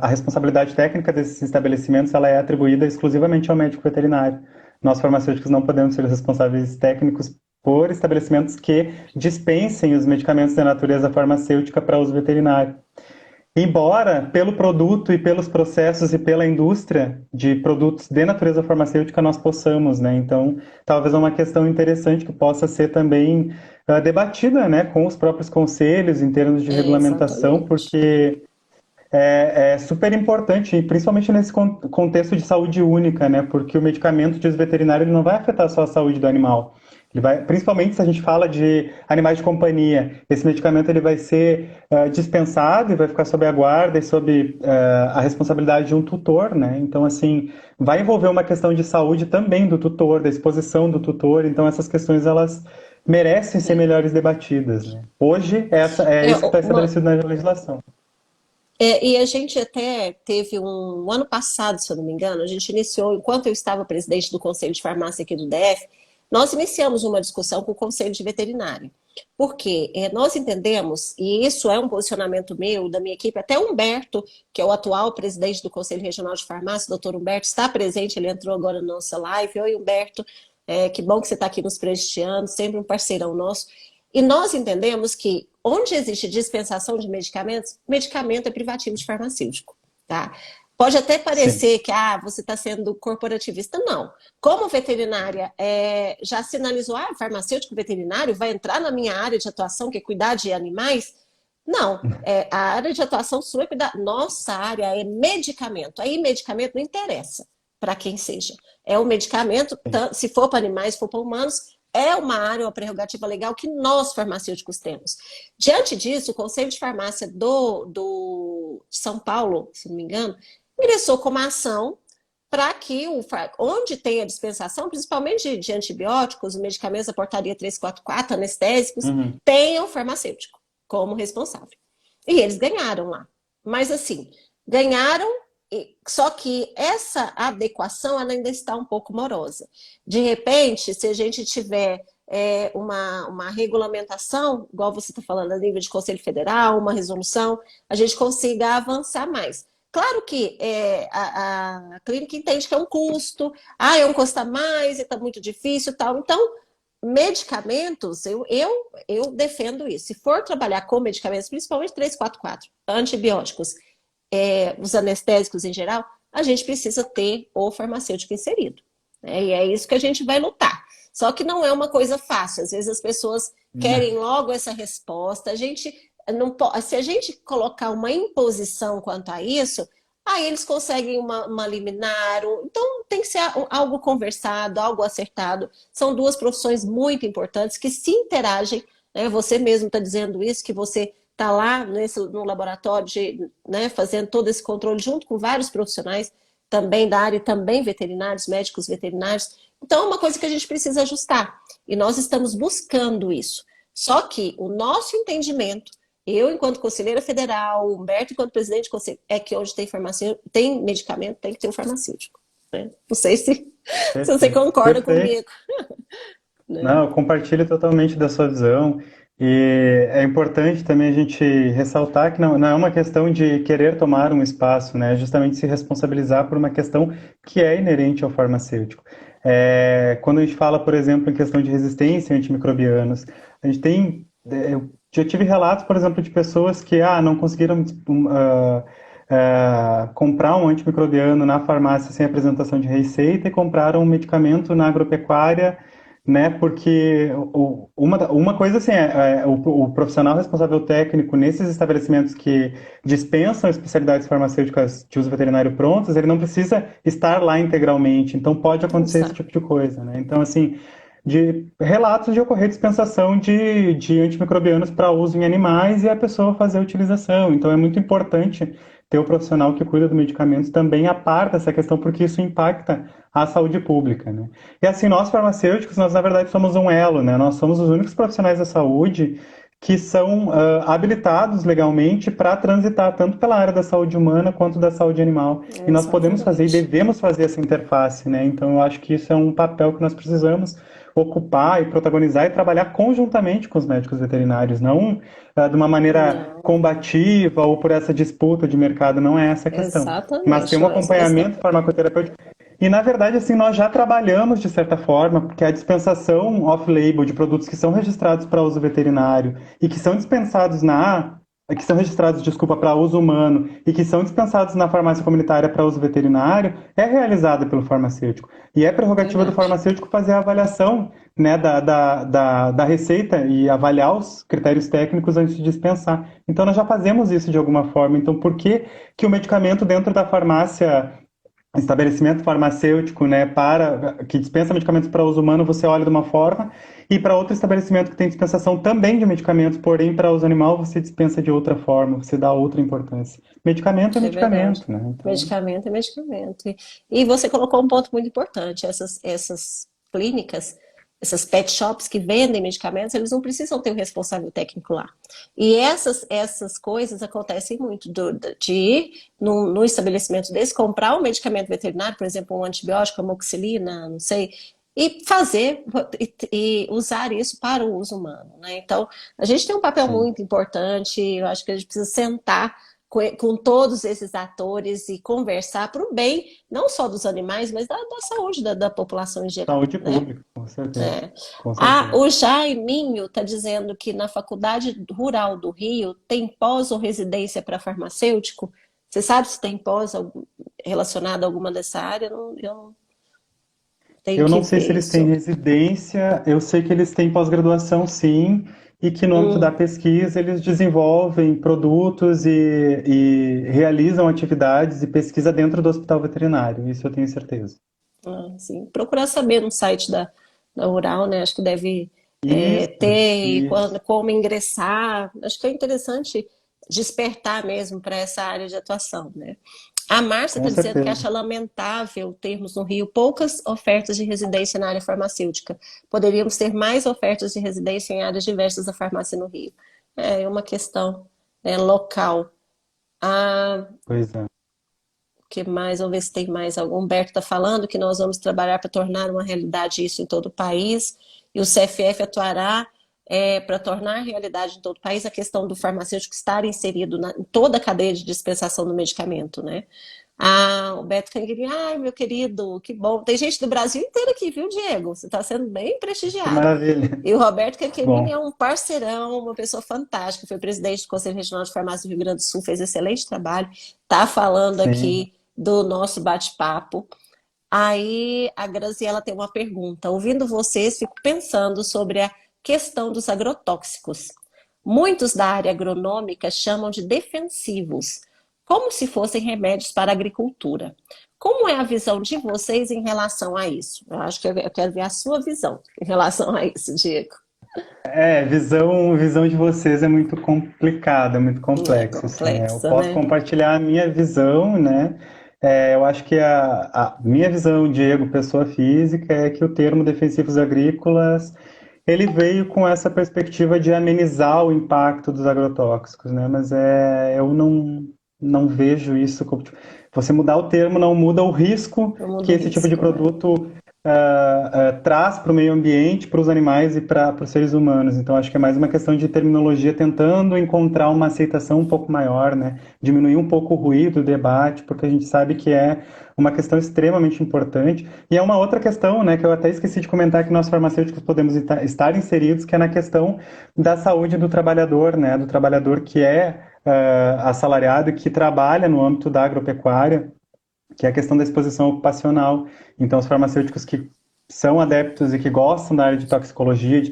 a responsabilidade técnica desses estabelecimentos, ela é atribuída exclusivamente ao médico veterinário. Nós, farmacêuticos, não podemos ser responsáveis técnicos por estabelecimentos que dispensem os medicamentos de natureza farmacêutica para uso veterinário. Embora, pelo produto e pelos processos e pela indústria de produtos de natureza farmacêutica, nós possamos, né? Então, talvez é uma questão interessante que possa ser também debatida, né, com os próprios conselhos em termos de regulamentação, Exatamente. porque é super importante, principalmente nesse contexto de saúde única, né? Porque o medicamento, diz o veterinário, ele não vai afetar só a saúde do animal. Ele vai, principalmente se a gente fala de animais de companhia, esse medicamento ele vai ser dispensado e vai ficar sob a guarda e sob a responsabilidade de um tutor, né? Então, assim, vai envolver uma questão de saúde também do tutor, da exposição do tutor. Então, essas questões, elas merecem ser É. melhores debatidas, né? Hoje, é É, isso que está uma, estabelecido na legislação. e a gente até teve um ano passado, se eu não me engano, a gente iniciou, enquanto eu estava presidente do Conselho de Farmácia aqui do DF, nós iniciamos uma discussão com o Conselho de Veterinário. Porque nós entendemos, e isso é um posicionamento meu, da minha equipe, até o Humberto, que é o atual presidente do Conselho Regional de Farmácia, o doutor Humberto, está presente, ele entrou agora na nossa live. Oi, Humberto, que bom que você está aqui nos prestigiando, sempre um parceirão nosso. E nós entendemos que onde existe dispensação de medicamentos, medicamento é privativo de farmacêutico, tá? Pode até Sim. parecer que você está sendo corporativista. Não. Como veterinária já sinalizou, farmacêutico veterinário vai entrar na minha área de atuação, que é cuidar de animais? Não. A área de atuação sua é cuidar. Nossa área é medicamento. Aí medicamento não interessa para quem seja. É o medicamento, se for para animais, se for para humanos, é uma área, uma prerrogativa legal que nós, farmacêuticos, temos. Diante disso, o Conselho de Farmácia do São Paulo, se não me engano, ingressou com uma ação para que, onde tem a dispensação, principalmente de antibióticos, medicamentos da portaria 344, anestésicos, Uhum. tenham farmacêutico como responsável. E eles ganharam lá. Mas assim, ganharam, só que essa adequação ela ainda está um pouco morosa. De repente, se a gente tiver uma regulamentação, igual você está falando, a nível de Conselho Federal, uma resolução, a gente consiga avançar mais. Claro que a clínica entende que é um custo, é um custo a mais, está muito difícil e tal. Então, medicamentos, eu defendo isso. Se for trabalhar com medicamentos, principalmente 344, antibióticos, os anestésicos em geral, a gente precisa ter o farmacêutico inserido, né? E é isso que a gente vai lutar. Só que não é uma coisa fácil. Às vezes as pessoas querem logo essa resposta. A gente não pode, se a gente colocar uma imposição quanto a isso, Aí eles conseguem uma liminar, então tem que ser algo conversado, algo acertado. São duas profissões muito importantes que se interagem, né? Você mesmo está dizendo isso, que você está lá no laboratório, né, fazendo todo esse controle junto com vários profissionais também da área, também veterinários, médicos veterinários. Então é uma coisa que a gente precisa ajustar. E nós estamos buscando isso. Só que o nosso entendimento, eu, enquanto conselheira federal, o Humberto, enquanto presidente do conselho, é que onde tem farmácia, tem medicamento, tem que ter um farmacêutico. Né? Não sei se você Perfeito, concorda perfeito. comigo. Né? Não, eu compartilho totalmente da sua visão. E é importante também a gente ressaltar que não é uma questão de querer tomar um espaço, né? É justamente se responsabilizar por uma questão que é inerente ao farmacêutico. Quando a gente fala, por exemplo, em questão de resistência a antimicrobianos, a gente tem. Eu já tive relatos, por exemplo, de pessoas que não conseguiram comprar um antimicrobiano na farmácia sem apresentação de receita e compraram um medicamento na agropecuária, né? Porque uma coisa assim o profissional responsável técnico nesses estabelecimentos que dispensam especialidades farmacêuticas de uso veterinário prontas, ele não precisa estar lá integralmente, então pode Não acontecer esse sabe. tipo de coisa, né? Então, assim, de relatos de ocorrer dispensação de antimicrobianos para uso em animais e a pessoa fazer a utilização. Então, é muito importante ter o profissional que cuida do medicamento também a par dessa questão, porque isso impacta a saúde pública, né? E assim, nós farmacêuticos, nós na verdade somos um elo, né? Nós somos os únicos profissionais da saúde que são habilitados legalmente para transitar tanto pela área da saúde humana quanto da saúde animal. E nós podemos fazer e Exatamente. devemos fazer essa interface, né? Então eu acho que isso é um papel que nós precisamos ocupar e protagonizar e trabalhar conjuntamente com os médicos veterinários, não de uma maneira Não, combativa ou por essa disputa de mercado, não é essa a questão. Mas ter exatamente, um não é essa a questão. acompanhamento farmacoterapêutico e, na verdade, assim, nós já trabalhamos, de certa forma, porque a dispensação off-label de produtos que são registrados para uso veterinário e que são dispensados que são registrados, desculpa, para uso humano e que são dispensados na farmácia comunitária para uso veterinário, é realizada pelo farmacêutico. E é prerrogativa do Verdade. farmacêutico fazer a avaliação, né, da receita e avaliar os critérios técnicos antes de dispensar. Então, nós já fazemos isso de alguma forma. Então, por que que o medicamento dentro da farmácia estabelecimento farmacêutico, né, que dispensa medicamentos para uso humano, você olha de uma forma, e para outro estabelecimento que tem dispensação também de medicamentos, porém para uso animal você dispensa de outra forma, você dá outra importância. Medicamento é É verdade. medicamento, né? Então, Medicamento é medicamento. E você colocou um ponto muito importante. Essas clínicas, essas pet shops que vendem medicamentos, eles não precisam ter o responsável técnico lá. E essas coisas acontecem muito de ir no estabelecimento desse, comprar um medicamento veterinário, por exemplo, um antibiótico, amoxicilina, não sei, e fazer e usar isso para o uso humano, né? Então, a gente tem um papel sim. muito importante, eu acho que a gente precisa sentar com todos esses atores e conversar para o bem, não só dos animais, mas da saúde da população em geral, Saúde né? pública, com certeza. É. Com Ah, certeza. o Jaiminho está dizendo que na Faculdade Rural do Rio tem pós ou residência para farmacêutico. Você sabe se tem pós relacionado a alguma dessa área? Eu não tenho Eu que não sei se ver eles têm isso. residência, eu sei que eles têm pós-graduação, sim, e que no âmbito da Hum, pesquisa eles desenvolvem produtos e realizam atividades e pesquisa dentro do hospital veterinário, isso eu tenho certeza. assim, procurar saber no site da Rural, né? Acho que deve Isso, ter isso, como ingressar. Acho que é interessante despertar mesmo para essa área de atuação, né? A Márcia com está dizendo que certeza. acha lamentável termos no Rio poucas ofertas de residência na área farmacêutica. Poderíamos ter mais ofertas de residência em áreas diversas da farmácia no Rio. É uma questão, né, local. Ah, Pois é. o que mais? Vamos ver se tem mais algum. O Humberto está falando que nós vamos trabalhar para tornar uma realidade isso em todo o país, e o CFF atuará para tornar realidade em todo o país a questão do farmacêutico estar inserido em toda a cadeia de dispensação do medicamento, né? Ah, o Beto Canguini, ai, meu querido, que bom. Tem gente do Brasil inteiro aqui, viu, Diego? Você está sendo bem Que prestigiado. maravilha. E o Roberto Canquemini Bom, é um parceirão, uma pessoa fantástica, foi presidente do Conselho Regional de Farmácia do Rio Grande do Sul, fez excelente trabalho, está falando sim, aqui do nosso bate-papo. Aí a Graziela tem uma pergunta. Ouvindo vocês, fico pensando sobre a questão dos agrotóxicos. Muitos da área agronômica chamam de defensivos. como se fossem remédios para a agricultura. Como é a visão de vocês em relação a isso? Eu acho que eu quero ver a sua visão em relação a isso, Diego. Visão de vocês é muito complicada, muito É complexo, assim, né? Eu complexa, posso né? compartilhar a minha visão, né? Eu acho que a minha visão, Diego, pessoa física, é que o termo defensivos agrícolas, ele veio com essa perspectiva de amenizar o impacto dos agrotóxicos, né? Mas eu não vejo isso como... Você mudar o termo não muda o risco No que mundo esse tipo de risco, né? produto traz para o meio ambiente, para os animais e para os seres humanos. Então, acho que é mais uma questão de terminologia tentando encontrar uma aceitação um pouco maior, né? Diminuir um pouco o ruído, o debate, porque a gente sabe que é uma questão extremamente importante. E é uma outra questão, né, que eu até esqueci de comentar que nós farmacêuticos podemos estar inseridos, que é na questão da saúde do trabalhador, né? Do trabalhador que é assalariado e que trabalha no âmbito da agropecuária, que é a questão da exposição ocupacional. Então, os farmacêuticos que são adeptos e que gostam da área de toxicologia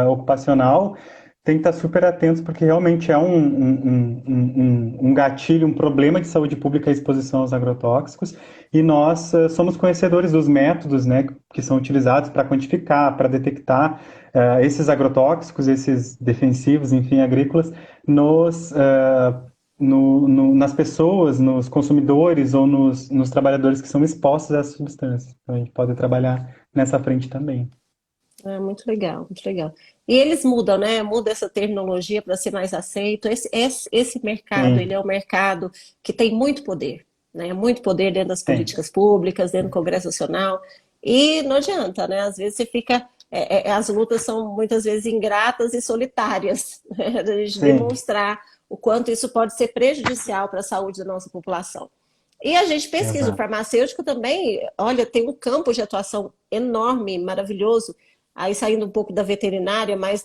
ocupacional, têm que estar super atentos, porque realmente é um gatilho, um problema de saúde pública a exposição aos agrotóxicos, e nós somos conhecedores dos métodos, né, que são utilizados para quantificar, para detectar esses agrotóxicos, esses defensivos, enfim, agrícolas, nos nas pessoas, nos consumidores ou nos trabalhadores que são expostos a essas substâncias. Então a gente pode trabalhar nessa frente também. É muito legal, muito legal. E eles mudam, né? Muda essa terminologia para ser mais aceito. Esse mercado, ele Sim, é um mercado que tem muito poder, né? Muito poder dentro das tem. políticas públicas, dentro do Congresso Nacional. E não adianta, né? Às vezes você fica. As lutas são muitas vezes ingratas e solitárias, né? A gente Sim, demonstrar o quanto isso pode ser prejudicial para a saúde da nossa população. E a gente pesquisa, o exato. farmacêutico também, olha, tem um campo de atuação enorme, maravilhoso, aí saindo um pouco da veterinária, mais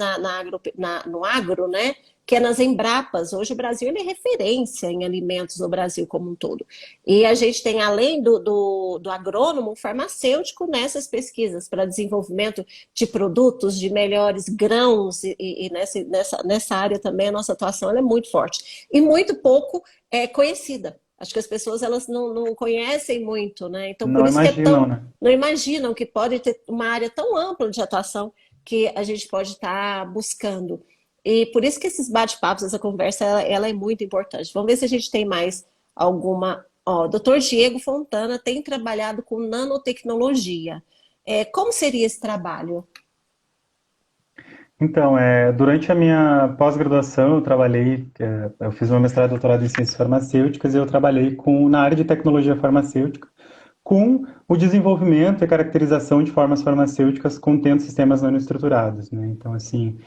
no agro, né? Que é nas Embrapas. Hoje o Brasil ele é referência em alimentos no Brasil como um todo. E a gente tem, além do agrônomo, um farmacêutico nessas pesquisas para desenvolvimento de produtos, de melhores grãos, e nessa área também a nossa atuação ela é muito forte. E muito pouco conhecida. Acho que as pessoas elas não conhecem muito, né? Então, por Não isso que é imaginam, tão né? não imaginam que pode ter uma área tão ampla de atuação que a gente pode estar buscando. E por isso que esses bate-papos, essa conversa, ela é muito importante. Vamos ver se a gente tem mais alguma. Ó, Dr. Diego Fontana tem trabalhado com nanotecnologia. Como seria esse trabalho? Então, durante a minha pós-graduação, eu fiz uma mestrado e doutorado em ciências farmacêuticas e eu trabalhei na área de tecnologia farmacêutica, com o desenvolvimento e caracterização de formas farmacêuticas contendo sistemas nanoestruturados, né? Então, assim,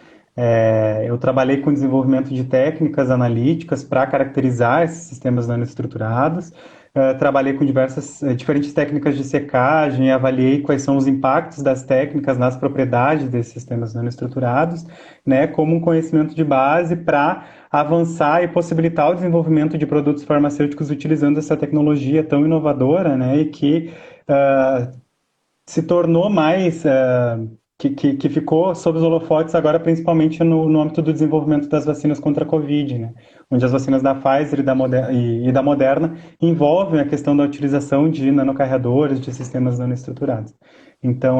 eu trabalhei com o desenvolvimento de técnicas analíticas para caracterizar esses sistemas nanoestruturados, trabalhei com diferentes técnicas de secagem e avaliei quais são os impactos das técnicas nas propriedades desses sistemas nanoestruturados, né, como um conhecimento de base para avançar e possibilitar o desenvolvimento de produtos farmacêuticos utilizando essa tecnologia tão inovadora, né, e que se tornou mais, que ficou sob os holofotes agora, principalmente no âmbito do desenvolvimento das vacinas contra a Covid, né? Onde as vacinas da Pfizer e da Moderna envolvem a questão da utilização de nanocarreadores, de sistemas nanoestruturados. Então,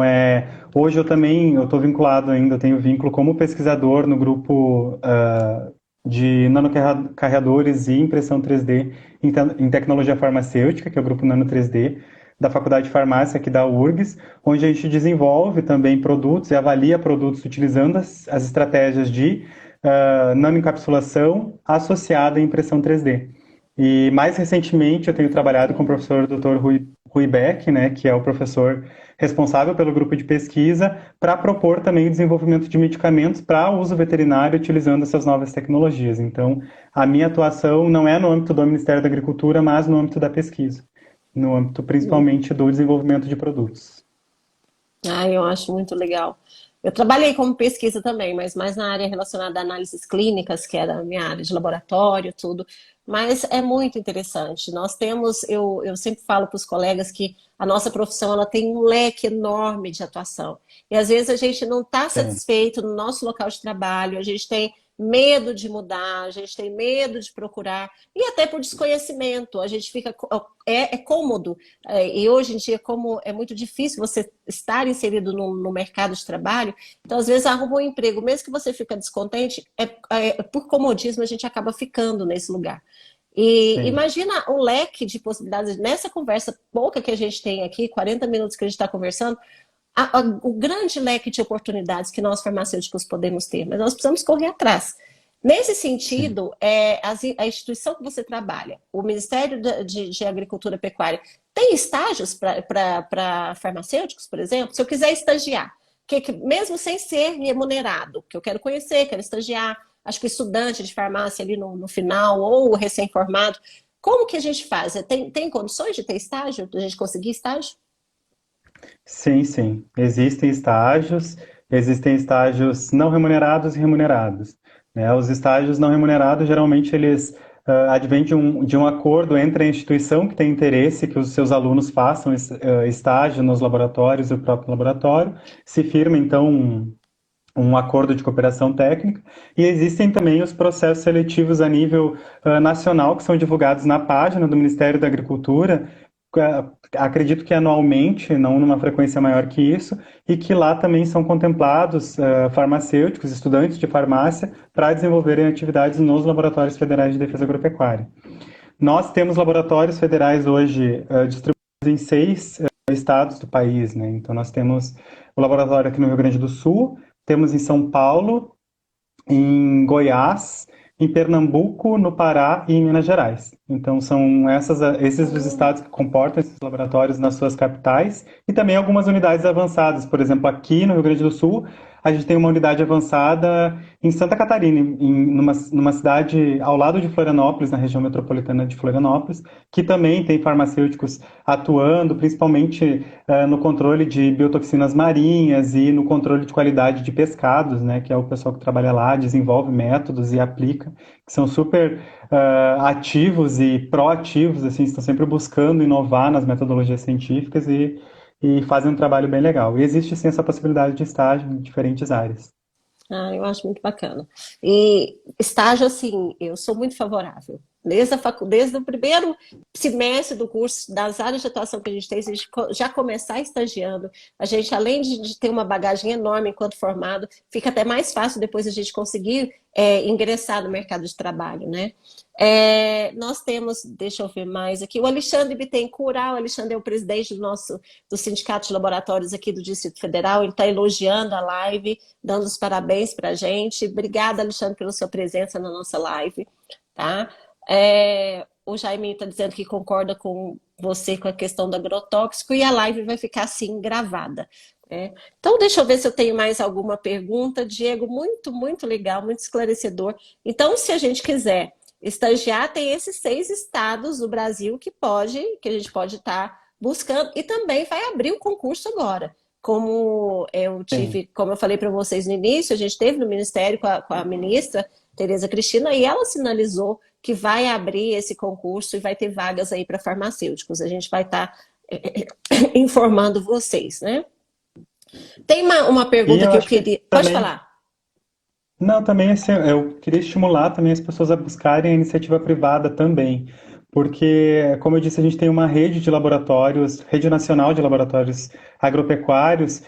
hoje eu estou vinculado ainda, eu tenho vínculo como pesquisador no grupo de nanocarreadores e impressão 3D em tecnologia farmacêutica, que é o grupo Nano 3D, da Faculdade de Farmácia aqui da URGS, onde a gente desenvolve também produtos e avalia produtos utilizando as estratégias de nanoencapsulação associada à impressão 3D. E mais recentemente eu tenho trabalhado com o professor Dr. Rui Beck, né, que é o professor responsável pelo grupo de pesquisa, para propor também o desenvolvimento de medicamentos para uso veterinário utilizando essas novas tecnologias. Então, a minha atuação não é no âmbito do Ministério da Agricultura, mas no âmbito da pesquisa, no âmbito principalmente do desenvolvimento de produtos. Eu acho muito legal. Eu trabalhei como pesquisa também, mas mais na área relacionada a análises clínicas, que era a minha área de laboratório, tudo. Mas é muito interessante. Nós temos, eu sempre falo para os colegas que a nossa profissão ela tem um leque enorme de atuação. E às vezes a gente não está Tem. satisfeito no nosso local de trabalho, a gente tem medo de mudar, a gente tem medo de procurar, e até por desconhecimento, a gente fica, é cômodo, e hoje em dia, como é muito difícil você estar inserido no mercado de trabalho, então às vezes arruma um emprego, mesmo que você fica descontente, por comodismo a gente acaba ficando nesse lugar. E Sim. imagina o leque de possibilidades nessa conversa pouca que a gente tem aqui, 40 minutos que a gente está conversando, o grande leque de oportunidades que nós farmacêuticos podemos ter, mas nós precisamos correr atrás. Nesse Sim. sentido, a instituição que você trabalha, o Ministério de Agricultura e Pecuária, tem estágios para farmacêuticos, por exemplo? Se eu quiser estagiar, mesmo sem ser remunerado, que eu quero conhecer, quero estagiar, acho que o estudante de farmácia ali no final, ou o recém-formado, como que a gente faz? Tem condições de ter estágio, de a gente conseguir estágio? Sim, sim. Existem estágios não remunerados e remunerados, né? Os estágios não remunerados, geralmente, eles advêm de um acordo entre a instituição que tem interesse que os seus alunos façam estágio nos laboratórios e o próprio laboratório. Se firma, então, um acordo de cooperação técnica, e existem também os processos seletivos a nível nacional, que são divulgados na página do Ministério da Agricultura, acredito que anualmente, não numa frequência maior que isso, e que lá também são contemplados farmacêuticos, estudantes de farmácia, para desenvolverem atividades nos laboratórios federais de defesa agropecuária. Nós temos laboratórios federais hoje distribuídos em 6 estados do país, né? Então nós temos o laboratório aqui no Rio Grande do Sul, temos em São Paulo, em Goiás, em Pernambuco, no Pará e em Minas Gerais. Então, são esses os estados que comportam esses laboratórios nas suas capitais e também algumas unidades avançadas. Por exemplo, aqui no Rio Grande do Sul, a gente tem uma unidade avançada em Santa Catarina, numa cidade ao lado de Florianópolis, na região metropolitana de Florianópolis, que também tem farmacêuticos atuando, principalmente no controle de biotoxinas marinhas e no controle de qualidade de pescados, né, que é o pessoal que trabalha lá, desenvolve métodos e aplica, que são super ativos e proativos, assim, estão sempre buscando inovar nas metodologias científicas e fazem um trabalho bem legal. E existe sim essa possibilidade de estágio em diferentes áreas. Ah, eu acho muito bacana. E estágio, assim, eu sou muito favorável. Desde o primeiro semestre do curso, das áreas de atuação que a gente tem, se a gente já começar estagiando, a gente, além de ter uma bagagem enorme enquanto formado, fica até mais fácil depois a gente conseguir ingressar no mercado de trabalho, né? Nós temos, deixa eu ver mais aqui, o Alexandre Bittencourt. O Alexandre é o presidente do Sindicato de Laboratórios aqui do Distrito Federal, ele está elogiando a live, dando os parabéns para a gente. Obrigada, Alexandre, pela sua presença na nossa live, tá? O Jaime está dizendo que concorda com você com a questão do agrotóxico e a live vai ficar assim gravada, né? Então, deixa eu ver se eu tenho mais alguma pergunta. Diego, muito, muito legal, muito esclarecedor. Então, se a gente quiser estagiar, tem esses 6 estados do Brasil que a gente pode estar buscando, e também vai abrir o concurso agora. Sim. Como eu falei para vocês no início, a gente esteve no Ministério com a ministra Tereza Cristina, e ela sinalizou que vai abrir esse concurso e vai ter vagas aí para farmacêuticos. A gente vai estar informando vocês, né? Tem uma E pergunta eu que eu acho que queria. Pode também, falar. não, também assim, eu queria estimular também as pessoas a buscarem a iniciativa privada também, porque, como eu disse, a gente tem uma rede de laboratórios, rede nacional de laboratórios agropecuários,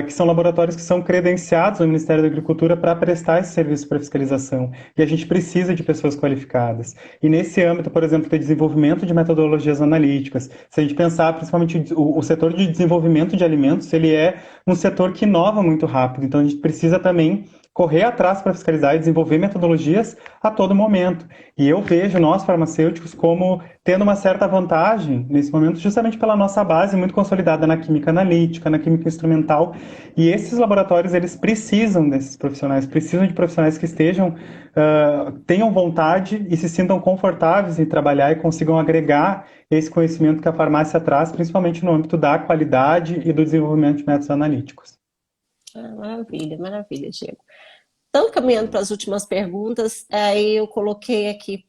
que são laboratórios que são credenciados no Ministério da Agricultura para prestar esse serviço para fiscalização. E a gente precisa de pessoas qualificadas. E nesse âmbito, por exemplo, tem desenvolvimento de metodologias analíticas. Se a gente pensar, principalmente o setor de desenvolvimento de alimentos, ele é um setor que inova muito rápido. Então a gente precisa também correr atrás para fiscalizar e desenvolver metodologias a todo momento. E eu vejo nós, farmacêuticos, como tendo uma certa vantagem nesse momento, justamente pela nossa base muito consolidada na química analítica, na química instrumental. E esses laboratórios, eles precisam desses profissionais, precisam de profissionais que tenham vontade e se sintam confortáveis em trabalhar e consigam agregar esse conhecimento que a farmácia traz, principalmente no âmbito da qualidade e do desenvolvimento de métodos analíticos. Maravilha, maravilha, Diego. Então, caminhando para as últimas perguntas, aí eu coloquei aqui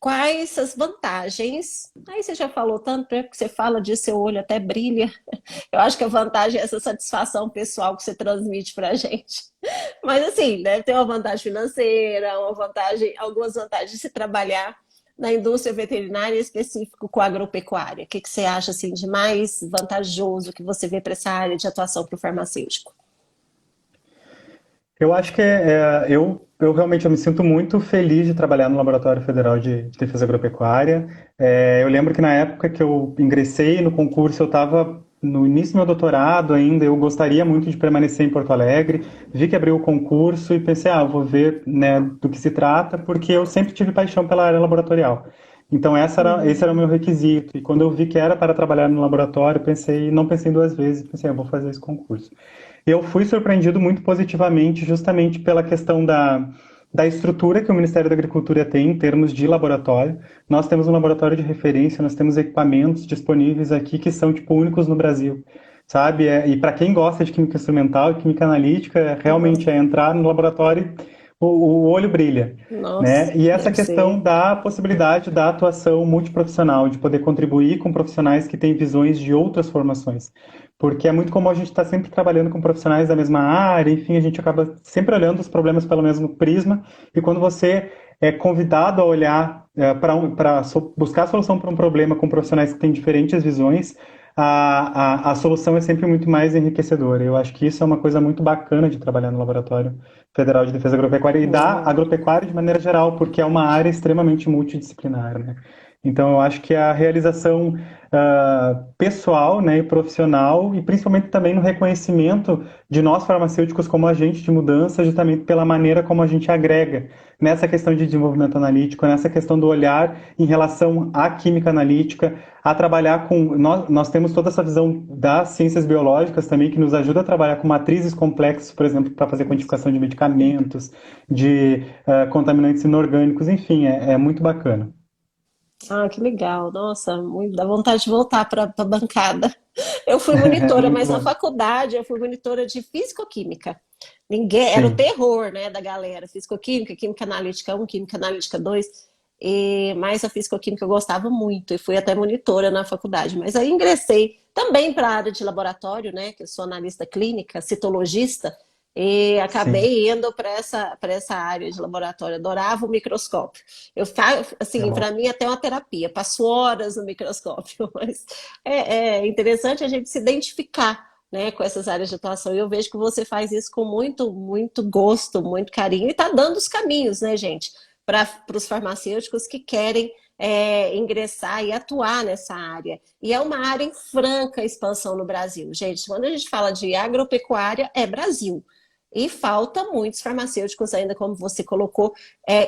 quais as vantagens? Aí você já falou tanto, né? Porque você fala disso, seu olho até brilha. Eu acho que a vantagem é essa satisfação pessoal que você transmite para a gente. Mas assim, deve ter uma vantagem financeira, uma vantagem, algumas vantagens de se trabalhar na indústria veterinária, em específico com a agropecuária. O que você acha assim, de mais vantajoso que você vê para essa área de atuação para o farmacêutico? Eu acho que eu realmente eu me sinto muito feliz de trabalhar no Laboratório Federal de Defesa Agropecuária. Eu lembro que na época que eu ingressei no concurso, eu estava no início do meu doutorado ainda, eu gostaria muito de permanecer em Porto Alegre. Vi que abriu o concurso e pensei, eu vou ver, né, do que se trata, porque eu sempre tive paixão pela área laboratorial. Então esse era o meu requisito. E quando eu vi que era para trabalhar no laboratório, não pensei duas vezes, pensei, eu vou fazer esse concurso. Eu fui surpreendido muito positivamente, justamente pela questão da estrutura que o Ministério da Agricultura tem em termos de laboratório. Nós temos um laboratório de referência, nós temos equipamentos disponíveis aqui que são tipo únicos no Brasil, sabe? E para quem gosta de química instrumental e química analítica, realmente Uhum. é entrar no laboratório o olho brilha, Nossa, né? E essa deve questão ser. da possibilidade da atuação multiprofissional, de poder contribuir com profissionais que têm visões de outras formações. Porque é muito comum a gente estar sempre trabalhando com profissionais da mesma área, enfim, a gente acaba sempre olhando os problemas pelo mesmo prisma, e quando você é convidado a olhar para buscar a solução para um problema com profissionais que têm diferentes visões, a solução é sempre muito mais enriquecedora. Eu acho que isso é uma coisa muito bacana de trabalhar no Laboratório Federal de Defesa Agropecuária e da Hum. agropecuária de maneira geral, porque é uma área extremamente multidisciplinar, né? Então, eu acho que a realização pessoal, né, e profissional, e principalmente também no reconhecimento de nós farmacêuticos como agentes de mudança, justamente pela maneira como a gente agrega nessa questão de desenvolvimento analítico, nessa questão do olhar em relação à química analítica, a trabalhar com. Nós temos toda essa visão das ciências biológicas também, que nos ajuda a trabalhar com matrizes complexas, por exemplo, para fazer quantificação de medicamentos, de contaminantes inorgânicos, enfim, é muito bacana. Ah, que legal. Nossa, muito, dá vontade de voltar para a bancada. Eu fui monitora, Muito mas na bom. faculdade eu fui monitora de físico-química. Ninguém, era o Sim. terror, né, da galera. Físico-química, química analítica um, química analítica 2. Mas a físico-química eu gostava muito e fui até monitora na faculdade. Mas aí ingressei também para a área de laboratório, né, que eu sou analista clínica, citologista, e Sim. acabei indo para essa área de laboratório. Adorava o microscópio. É Assim, bom. para mim até uma terapia. Passo horas no microscópio, mas é interessante a gente se identificar, né, com essas áreas de atuação. E eu vejo que você faz isso com muito, muito gosto, muito carinho, e está dando os caminhos, né, gente, para os farmacêuticos que querem ingressar e atuar nessa área. E é uma área em franca expansão no Brasil. Gente, quando a gente fala de agropecuária, é Brasil. E falta muitos farmacêuticos ainda, como você colocou,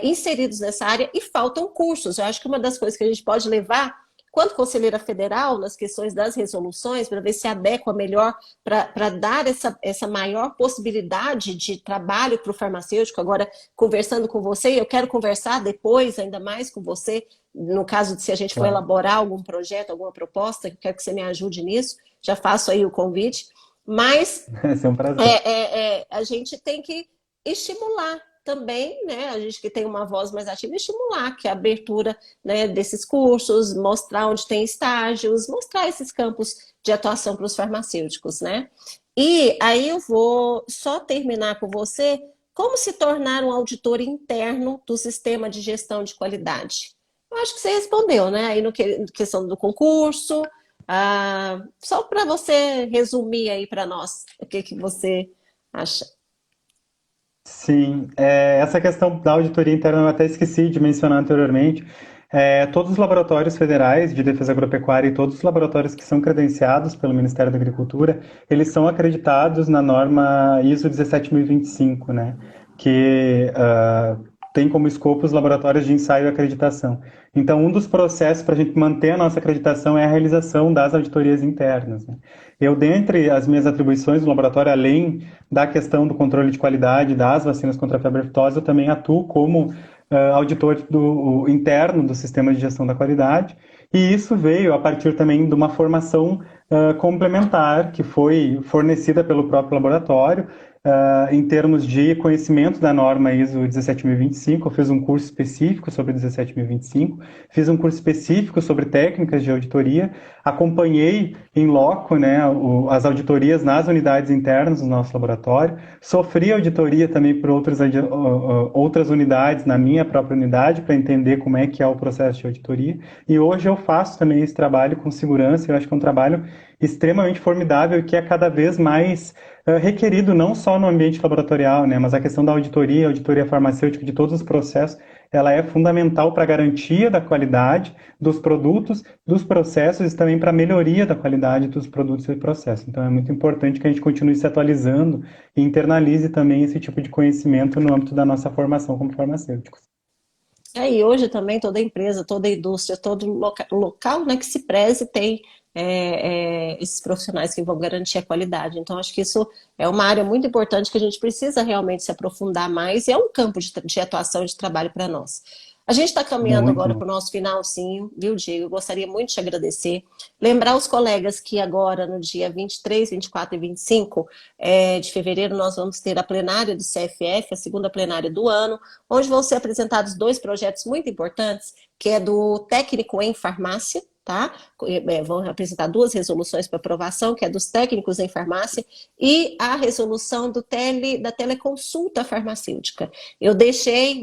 inseridos nessa área, e faltam cursos. Eu acho que uma das coisas que a gente pode levar, quanto conselheira federal, nas questões das resoluções, para ver se adequa melhor, para dar essa maior possibilidade de trabalho para o farmacêutico. Agora, conversando com você, eu quero conversar depois, ainda mais com você, no caso de se a gente for Claro. elaborar algum projeto, alguma proposta, eu quero que você me ajude nisso, já faço aí o convite. Mas Vai ser um prazer. a gente tem que estimular também, né? A gente que tem uma voz mais ativa, estimular que a abertura, né, desses cursos, mostrar onde tem estágios, mostrar esses campos de atuação para os farmacêuticos, né? E aí eu vou só terminar com você como se tornar um auditor interno do sistema de gestão de qualidade. Eu acho que você respondeu, né? Aí no questão do concurso, só para você resumir aí para nós, o que que você acha? Sim, essa questão da auditoria interna eu até esqueci de mencionar anteriormente. Todos os laboratórios federais de defesa agropecuária e todos os laboratórios que são credenciados pelo Ministério da Agricultura, eles são acreditados na norma ISO 17025, né? Que tem como escopo os laboratórios de ensaio e acreditação. Então, um dos processos para a gente manter a nossa acreditação é a realização das auditorias internas, né? Eu, dentre as minhas atribuições no laboratório, além da questão do controle de qualidade das vacinas contra a febre aftosa, eu também atuo como auditor interno do sistema de gestão da qualidade, e isso veio a partir também de uma formação complementar que foi fornecida pelo próprio laboratório, em termos de conhecimento da norma ISO 17025, eu fiz um curso específico sobre 17025, fiz um curso específico sobre técnicas de auditoria, acompanhei em loco, né, as auditorias nas unidades internas do nosso laboratório, sofri auditoria também por outras unidades na minha própria unidade para entender como é que é o processo de auditoria, e hoje eu faço também esse trabalho com segurança. Eu acho que é um trabalho extremamente formidável e que é cada vez mais requerido não só no ambiente laboratorial, né, mas a questão da auditoria, auditoria farmacêutica de todos os processos, ela é fundamental para a garantia da qualidade dos produtos, dos processos e também para a melhoria da qualidade dos produtos e processos. Então é muito importante que a gente continue se atualizando e internalize também esse tipo de conhecimento no âmbito da nossa formação como farmacêuticos. E hoje também toda empresa, toda indústria, todo local, né, que se preze tem esses profissionais que vão garantir a qualidade. Então, acho que isso é uma área muito importante que a gente precisa realmente se aprofundar mais e é um campo de atuação e de trabalho para nós. A gente está caminhando Muito, agora muito. para o nosso finalzinho, viu, Diego? Eu gostaria muito de te agradecer. Lembrar os colegas que agora, no dia 23, 24 e 25 de fevereiro, nós vamos ter a plenária do CFF, a segunda plenária do ano, onde vão ser apresentados dois projetos muito importantes, que é do técnico em farmácia, tá? Vão apresentar duas resoluções para aprovação, que é dos técnicos em farmácia, e a resolução da teleconsulta farmacêutica.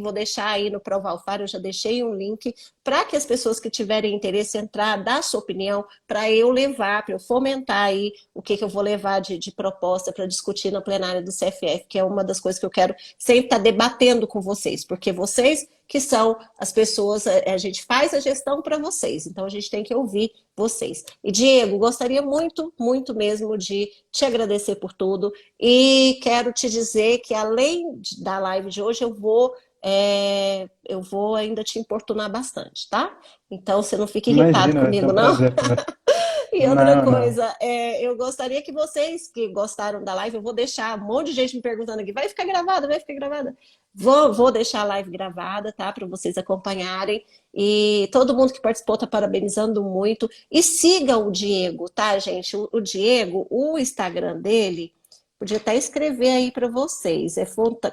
Vou deixar aí no Provalfar, eu já deixei um link para que as pessoas que tiverem interesse entrar, dar sua opinião, para eu levar, para eu fomentar aí o que eu vou levar de proposta para discutir na plenária do CFF, que é uma das coisas que eu quero sempre estar debatendo com vocês, porque vocês que são as pessoas, a gente faz a gestão para vocês, então a gente tem que ouvir vocês. E Diego, gostaria muito, muito mesmo de te agradecer por tudo e quero te dizer que além da live de hoje eu vou ainda te importunar bastante, tá? Então você não fique irritado Imagina, vai ser comigo, um não. prazer conversar. E outra Não, não. coisa, eu gostaria que vocês que gostaram da live, eu vou deixar um monte de gente me perguntando aqui, vai ficar gravada, vai ficar gravada? Vou deixar a live gravada, tá? Para vocês acompanharem. E todo mundo que participou tá parabenizando muito. E sigam o Diego, tá, gente? O Diego, o Instagram dele, podia até escrever aí para vocês.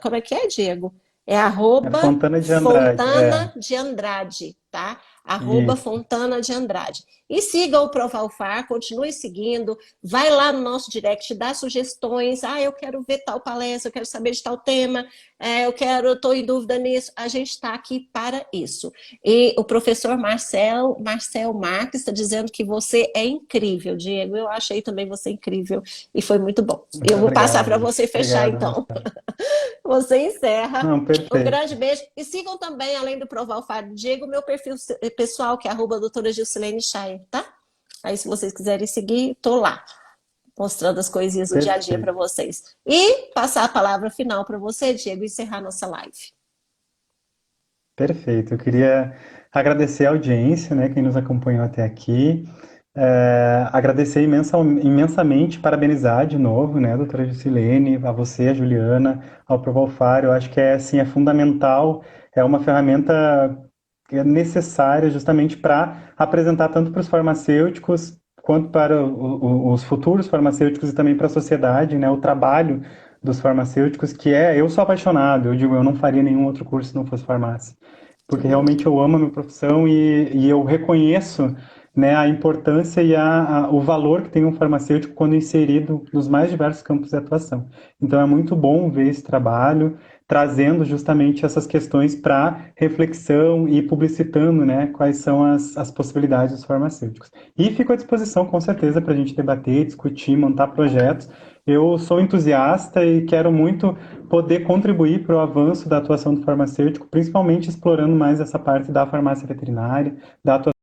Como é que é, Diego? É É arroba Fontana de Andrade. Fontana de Andrade, tá? Arroba Isso. Fontana de Andrade. E siga o Provalfar, continue seguindo, vai lá no nosso direct, dá sugestões, eu quero ver tal palestra, eu quero saber de tal tema, estou em dúvida nisso, a gente está aqui para isso. E o professor Marcel Marques está dizendo que você é incrível, Diego, eu achei também você incrível e foi muito bom. Muito Eu vou passar para obrigado. você fechar Obrigado, então. Marcelo. Você encerra. Não, Um perfeito. grande beijo. E sigam também, além do Provalfar do Diego, meu perfil pessoal, que é doutora Gilcilene Chaia, tá? Aí, se vocês quiserem seguir, tô lá, mostrando as coisinhas do dia a dia para Perfeito. vocês. E passar a palavra final para você, Diego, e encerrar nossa live. Perfeito. Eu queria agradecer a audiência, né, quem nos acompanhou até aqui. Agradecer imensamente, parabenizar de novo, né, doutora Juscelene, a você, a Juliana, ao Provalfar. Eu acho que assim, é fundamental, é uma ferramenta que é necessária justamente para apresentar tanto para os farmacêuticos quanto para os futuros farmacêuticos e também para a sociedade, né, o trabalho dos farmacêuticos, que eu sou apaixonado, eu digo, eu não faria nenhum outro curso se não fosse farmácia, Que porque bom. realmente eu amo a minha profissão e eu reconheço, né, a importância e o valor que tem um farmacêutico quando inserido nos mais diversos campos de atuação. Então é muito bom ver esse trabalho trazendo justamente essas questões para reflexão e publicitando, né, quais são as possibilidades dos farmacêuticos. E fico à disposição, com certeza, para a gente debater, discutir, montar projetos. Eu sou entusiasta e quero muito poder contribuir para o avanço da atuação do farmacêutico, principalmente explorando mais essa parte da farmácia veterinária, da atuação